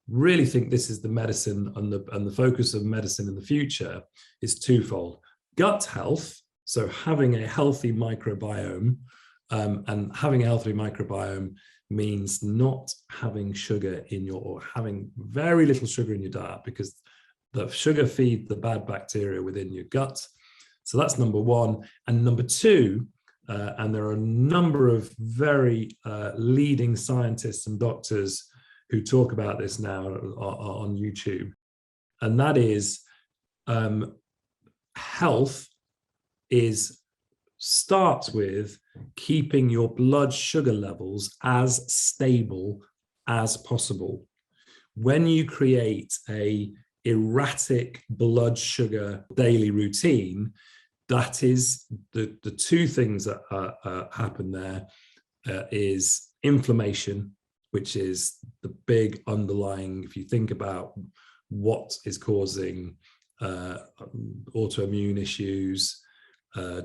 really think this is the medicine and the focus of medicine in the future is twofold. Gut health, so having a healthy microbiome, and having a healthy microbiome means not having sugar or having very little sugar in your diet, because the sugar feeds the bad bacteria within your gut. So that's number one. And number two, and there are a number of very leading scientists and doctors who talk about this now on YouTube, and that is health starts with keeping your blood sugar levels as stable as possible. When you create a erratic blood sugar daily routine, that is the two things that happen there is inflammation, which is the big underlying, if you think about what is causing autoimmune issues,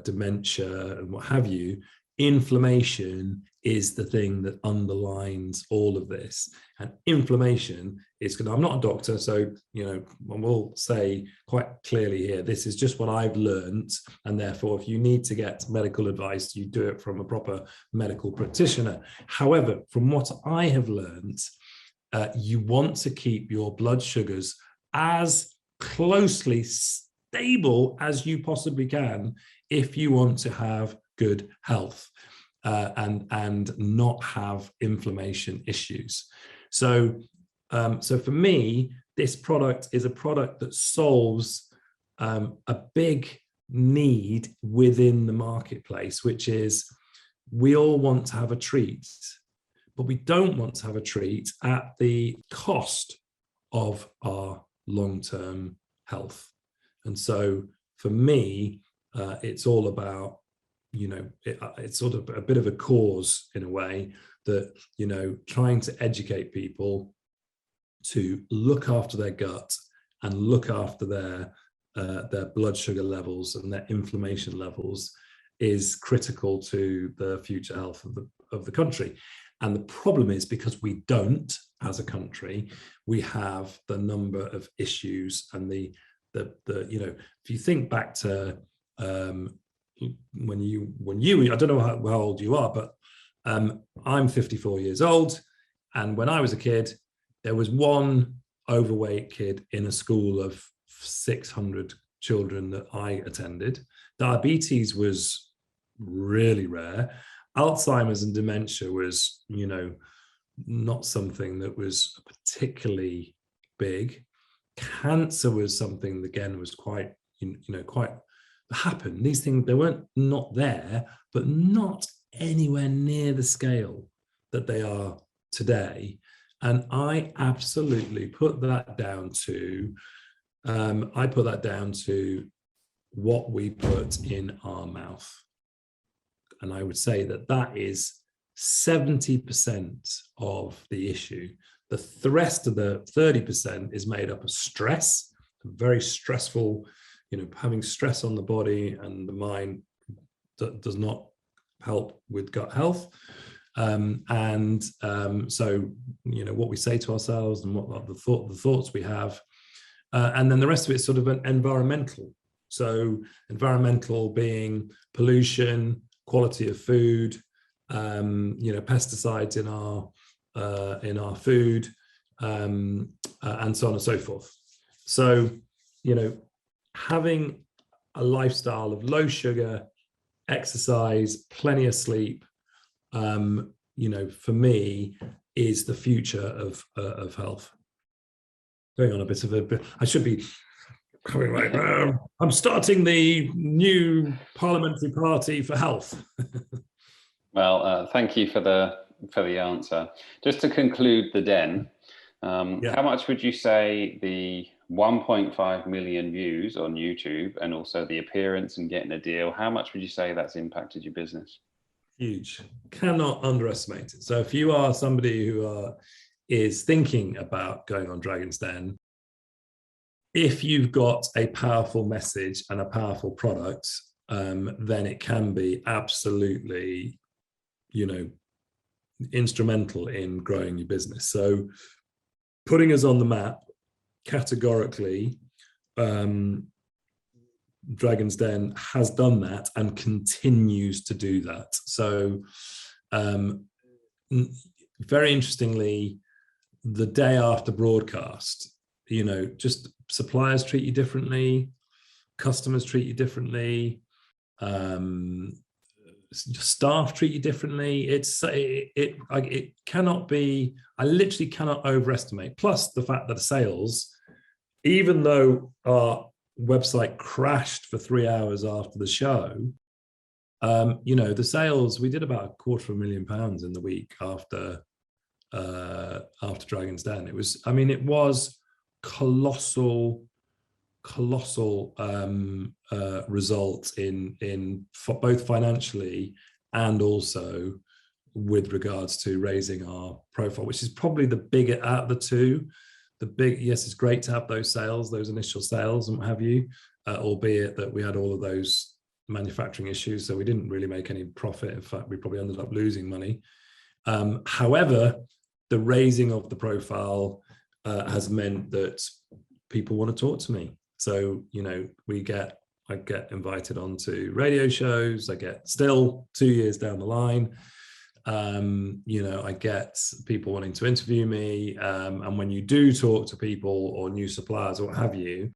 dementia and what have you, inflammation is the thing that underlines all of this. And inflammation is I'm not a doctor, so I will say quite clearly here, this is just what I've learned, and therefore if you need to get medical advice, you do it from a proper medical practitioner. However, from what I have learned, you want to keep your blood sugars as closely stable as you possibly can if you want to have good health and not have inflammation issues. So for me, this product is a product that solves a big need within the marketplace, which is we all want to have a treat, but we don't want to have a treat at the cost of our long-term health. And so for me, it's all about, it's sort of a bit of a cause in a way that, trying to educate people to look after their gut and look after their blood sugar levels and their inflammation levels is critical to the future health of the country. And the problem is, because we don't, as a country, we have the number of issues and the if you think back to when you I don't know how old you are, but I'm 54 years old, and when I was a kid, there was one overweight kid in a school of 600 children that I attended. Diabetes was really rare. Alzheimer's and dementia was, not something that was particularly big. Cancer was something, again, was quite, quite happened. These things, they weren't not there, but not anywhere near the scale that they are today. And I absolutely put that down to, what we put in our mouth. And I would say that is 70% of the issue. The rest of the 30% is made up of stress, very stressful, having stress on the body and the mind that does not help with gut health. So, what we say to ourselves and what the thoughts we have. And then the rest of it is sort of an environmental. So environmental being pollution, quality of food, pesticides in our food, and so on and so forth. So, having a lifestyle of low sugar, exercise, plenty of sleep, for me, is the future of health. Going on a bit of I should be coming right now. I'm starting the new parliamentary party for health. Well, thank you for the answer. Just to conclude the den, how much would you say the 1.5 million views on YouTube and also the appearance and getting a deal, how much would you say that's impacted your business? Huge. Cannot underestimate it. So if you are somebody who is thinking about going on Dragon's Den, if you've got a powerful message and a powerful product, then it can be absolutely, instrumental in growing your business. So putting us on the map categorically, Dragon's Den has done that and continues to do that. So very interestingly, the day after broadcast, just suppliers treat you differently, customers treat you differently, staff treat you differently. It cannot be, I literally cannot overestimate. Plus the fact that the sales, even though our website crashed for 3 hours after the show, the sales, we did about £250,000 in the week after Dragon's Den. It was colossal results in both financially and also with regards to raising our profile, which is probably the bigger out of the two. Yes, it's great to have those initial sales and what have you, albeit that we had all of those manufacturing issues, so we didn't really make any profit. In fact, we probably ended up losing money. However, the raising of the profile has meant that people want to talk to me. So, you know, I get invited onto radio shows. I get, still 2 years down the line, you know, I get people wanting to interview me. And when you do talk to people or new suppliers or what have you,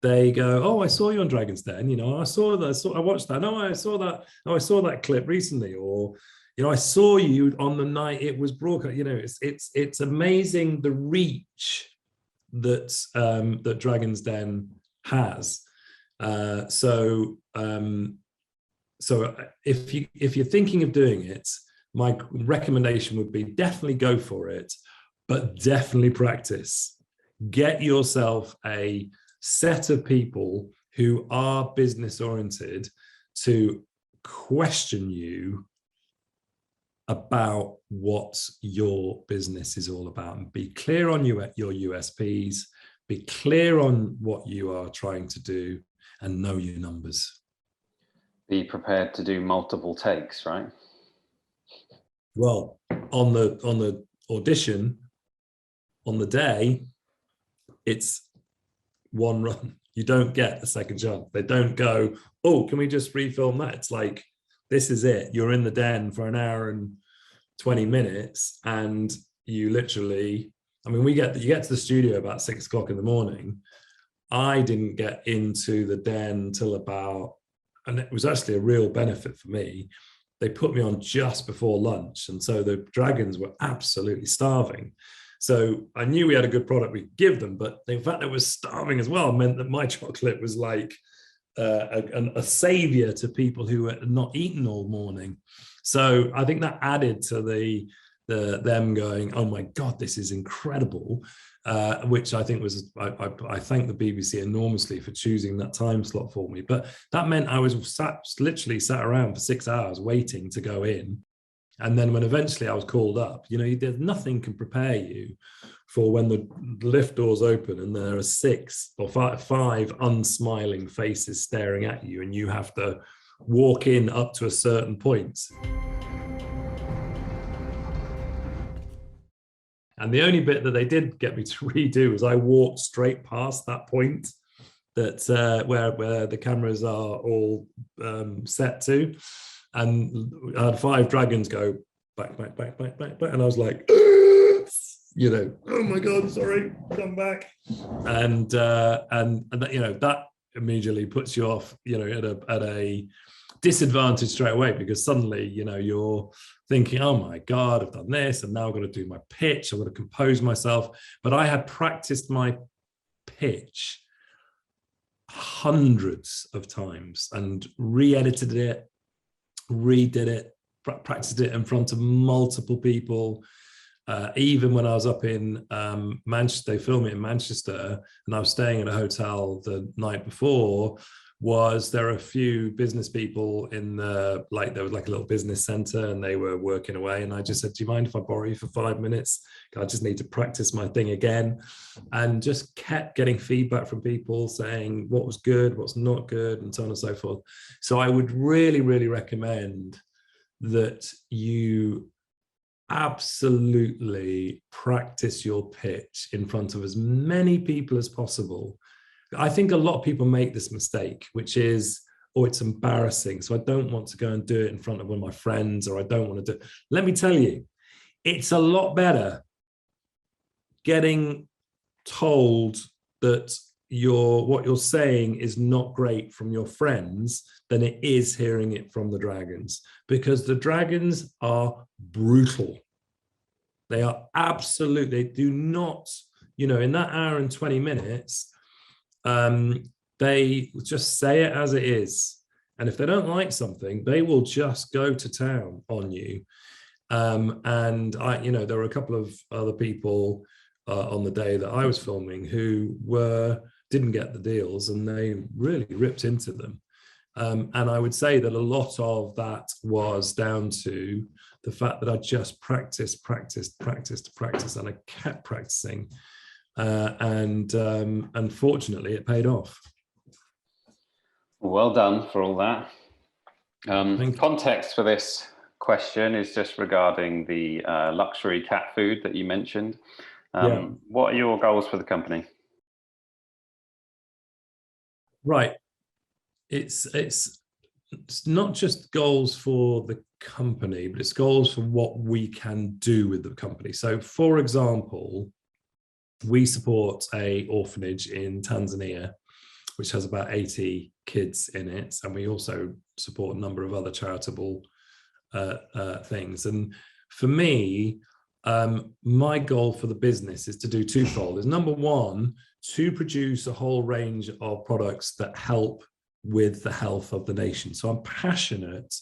they go, "Oh, I saw you on Dragon's Den. You know, I watched that. No, I saw that. Oh, I saw that clip recently." Or, you know, "I saw you on the night it was broadcast." You know, it's amazing the reach that that Dragon's Den has. So if you're thinking of doing it, my recommendation would be definitely go for it, but definitely practice. Get yourself a set of people who are business oriented to question you about what your business is all about, and be clear on your USPs, be clear on what you are trying to do, and know your numbers. Be prepared to do multiple takes, right? Well, on the audition, on the day, it's one run. You don't get a second chance. They don't go, "Oh, can we just refilm that?" It's like, this is it. You're in the den for an hour and 20 minutes, and you literally, I mean, you get to the studio about 6 o'clock in the morning. I didn't get into the den till about, and it was actually a real benefit for me, they put me on just before lunch, and so the dragons were absolutely starving. So I knew we had a good product we could give them, but the fact that it was starving as well meant that my chocolate was like a savior to people who had not eaten all morning. So I think that added to them going, "Oh my God, this is incredible," which I think was, I thank the BBC enormously for choosing that time slot for me. But that meant I was literally sat around for 6 hours waiting to go in. And then when eventually I was called up, you know, there's nothing can prepare you for when the lift doors open and there are 6 or 5 unsmiling faces staring at you, and you have to walk in up to a certain point. And the only bit that they did get me to redo was I walked straight past that point that where the cameras are all set to. And I had 5 dragons go back, and I was like, you know, "Oh my God, sorry, come back." And that, you know, that immediately puts you off, you know, at a disadvantage straight away, because suddenly, you know, you're thinking, "Oh my God, I've done this, and now I've got to do my pitch. I've got to compose myself." But I had practiced my pitch hundreds of times and re-edited it, redid it, practiced it in front of multiple people. Even when I was up in Manchester, they filmed it in Manchester, and I was staying at a hotel the night before, there are a few business people in there was like a little business center, and they were working away, and I just said, "Do you mind if I borrow you for 5 minutes? I just need to practice my thing again." And just kept getting feedback from people saying what was good, what's not good, and so on and so forth. So I would really, really recommend that you absolutely practice your pitch in front of as many people as possible. I think a lot of people make this mistake, which is, "Oh, it's embarrassing, so I don't want to go and do it in front of one of my friends," or "I don't want to do it." Let me tell you, it's a lot better getting told that what you're saying is not great from your friends than it is hearing it from the dragons, because the dragons are brutal. They are absolute. They do not, you know, in that hour and 20 minutes, they just say it as it is. And if they don't like something, they will just go to town on you. And you know, there were a couple of other people on the day that I was filming who didn't get the deals, and they really ripped into them. And I would say that a lot of that was down to the fact that I just practiced, and I kept practicing. And fortunately, it paid off. Well done for all that. Context for this question is just regarding the luxury cat food that you mentioned. What are your goals for the company? Right. It's not just goals for the company, but it's goals for what we can do with the company. So, for example, we support a orphanage in Tanzania, which has about 80 kids in it. And we also support a number of other charitable things. And for me, my goal for the business is to do twofold. Is number one, to produce a whole range of products that help with the health of the nation. So I'm passionate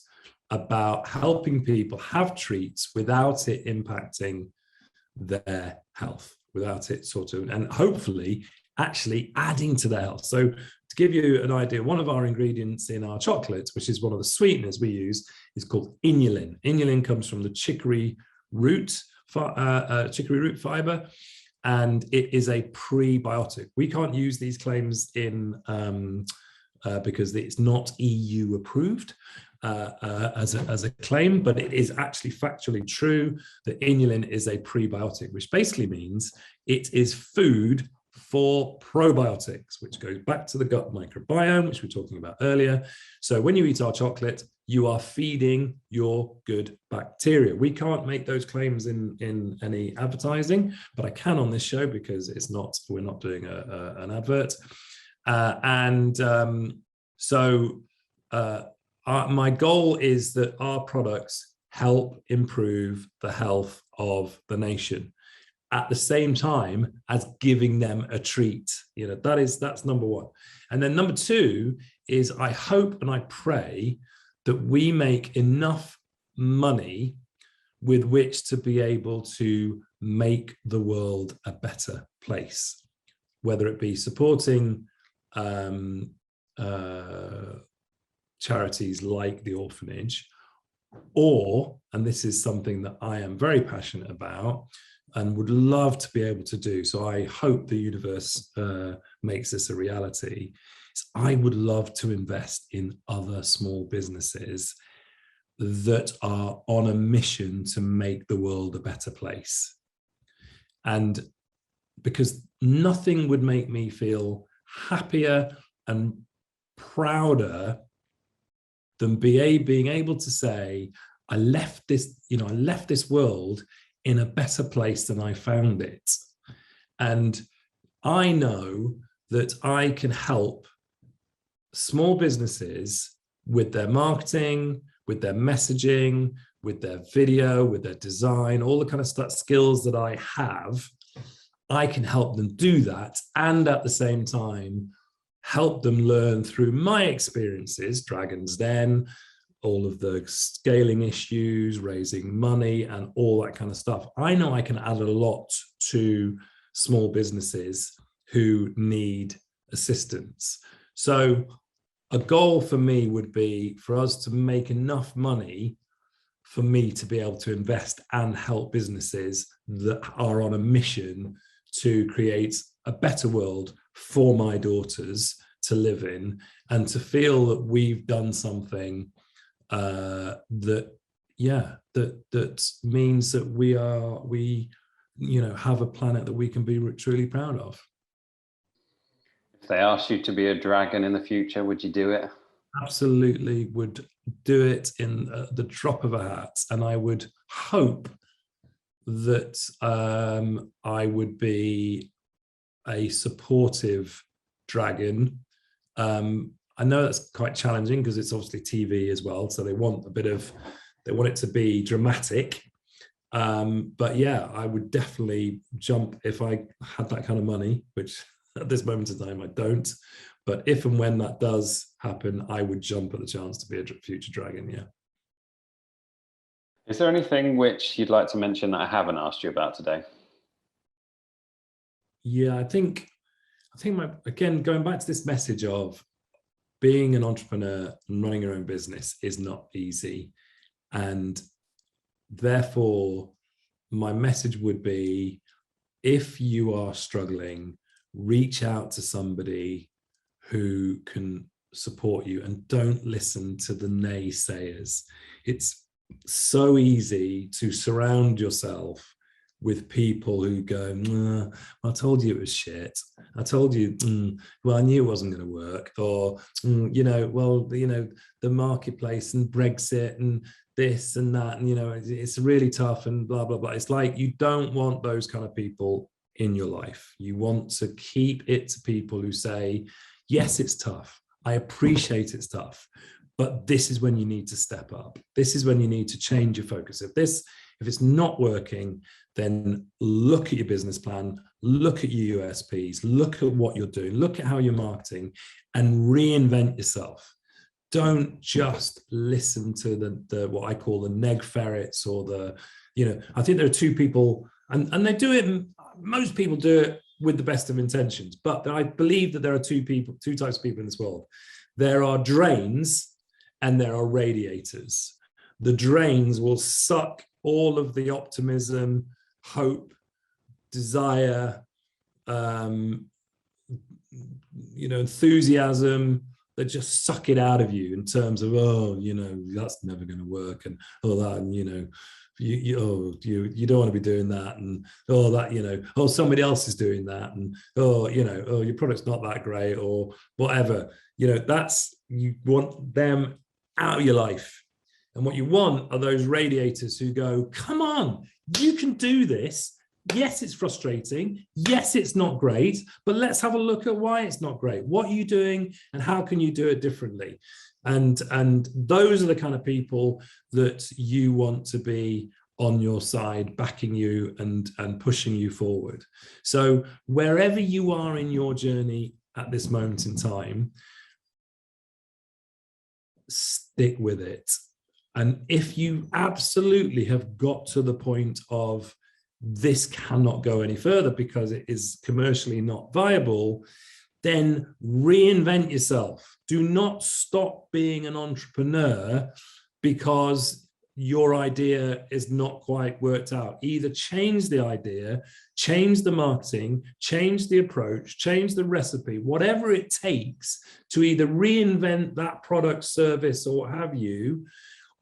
about helping people have treats without it impacting their health, without it sort of, and hopefully actually adding to their health. So to give you an idea, one of our ingredients in our chocolate, which is one of the sweeteners we use, is called inulin. Inulin comes from the chicory root fiber, and it is a prebiotic. We can't use these claims in because it's not EU approved as a claim, but it is actually factually true that inulin is a prebiotic, which basically means it is food for probiotics, which goes back to the gut microbiome, which we were talking about earlier. So when you eat our chocolate, you are feeding your good bacteria. We can't make those claims in any advertising, but I can on this show because we're not doing an advert. My goal is that our products help improve the health of the nation at the same time as giving them a treat. That's number one. And then number two is I hope and I pray that we make enough money with which to be able to make the world a better place, whether it be supporting charities like the orphanage, or, and this is something that I am very passionate about and would love to be able to do, so I hope the universe makes this a reality, is I would love to invest in other small businesses that are on a mission to make the world a better place. And because nothing would make me feel happier and prouder than being able to say, I left this world in a better place than I found it. And I know that I can help small businesses with their marketing, with their messaging, with their video, with their design, all the kind of skills that I have. I can help them do that, and at the same time help them learn through my experiences, Dragon's Den, all of the scaling issues, raising money, and all that kind of stuff. I know I can add a lot to small businesses who need assistance. So a goal for me would be for us to make enough money for me to be able to invest and help businesses that are on a mission to create a better world for my daughters to live in, and to feel that we've done something that means that we have a planet that we can be truly proud of. If they asked you to be a dragon in the future, would you do it? Absolutely would do it in the drop of a hat. And I would hope that I would be a supportive dragon. I know that's quite challenging because it's obviously TV as well, so they want it to be dramatic. But yeah, I would definitely jump if I had that kind of money, which at this moment in time I don't. But if and when that does happen, I would jump at the chance to be a future dragon. Yeah. Is there anything which you'd like to mention that I haven't asked you about today? Yeah, I think again, going back to this message of being an entrepreneur and running your own business is not easy. And therefore, my message would be, if you are struggling, reach out to somebody who can support you, and don't listen to the naysayers. It's so easy to surround yourself with people who go, I told you it was shit. I told you, well, I knew it wasn't going to work. Or, the marketplace and Brexit and this and that, and, it's really tough and blah, blah, blah. It's like, you don't want those kind of people in your life. You want to keep it to people who say, yes, it's tough. I appreciate it's tough, but this is when you need to step up. This is when you need to change your focus. If it's not working, then look at your business plan, look at your USPs, look at what you're doing, look at how you're marketing, and reinvent yourself. Don't just listen to the what I call the neg ferrets, or I think there are two people, and they do it, most people do it with the best of intentions, but I believe that there are two types of people in this world. There are drains and there are radiators. The drains will suck all of the optimism, hope, desire, enthusiasm. They just suck it out of you in terms of, that's never going to work, and you don't want to be doing that, and somebody else is doing that, and your product's not that great, or whatever. You want them out of your life. And what you want are those radiators who go, come on, you can do this. Yes, it's frustrating. Yes, it's not great, but let's have a look at why it's not great. What are you doing and how can you do it differently? And those are the kind of people that you want to be on your side, backing you and pushing you forward. So wherever you are in your journey at this moment in time, stick with it. And if you absolutely have got to the point of this cannot go any further because it is commercially not viable, then reinvent yourself. Do not stop being an entrepreneur because your idea is not quite worked out. Either change the idea, change the marketing, change the approach, change the recipe, whatever it takes to either reinvent that product, service, or what have you,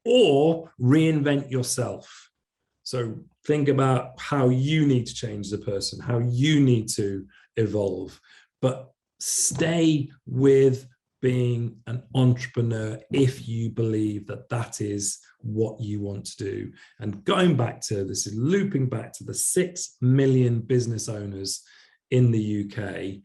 or reinvent yourself. So think about how you need to change as a person, how you need to evolve, but stay with being an entrepreneur if you believe that that is what you want to do. And going back to this, is looping back to the 6 million business owners in the UK,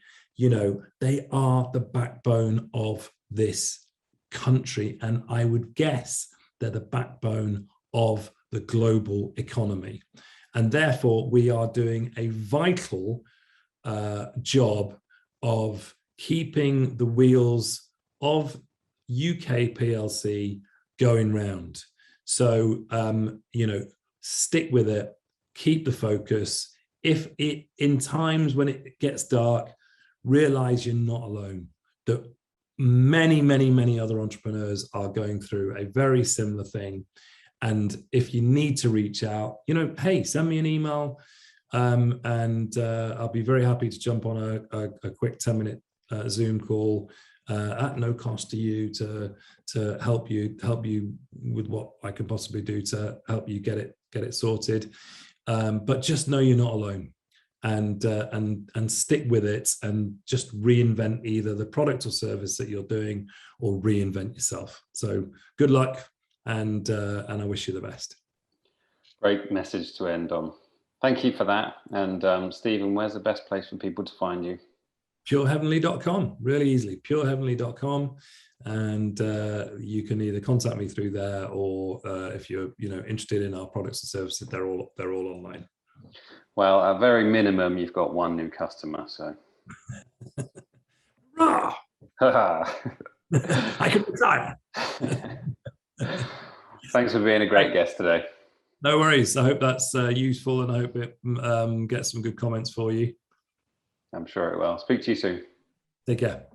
they are the backbone of this country. And I would guess they're the backbone of the global economy. And therefore, we are doing a vital job of keeping the wheels of UK PLC going round. So, stick with it, keep the focus. If it, in times when it gets dark, realize you're not alone, that many, many, many other entrepreneurs are going through a very similar thing. And if you need to reach out, hey, send me an email, and I'll be very happy to jump on a quick 10-minute Zoom call at no cost to you to help you with what I can possibly do to help you get it sorted. But just know you're not alone, and stick with it, and just reinvent either the product or service that you're doing, or reinvent yourself. So good luck. And I wish you the best. Great message to end on. Thank you for that. And Stephen, where's the best place for people to find you? pureheavenly.com, really easily, pureheavenly.com. And you can either contact me through there, or if you're interested in our products and services, they're all online. Well, at very minimum, you've got one new customer, so. I can retire. Thanks for being a great guest today. No worries. I hope that's useful, and I hope it gets some good comments for you. I'm sure it will. Speak to you soon. Take care.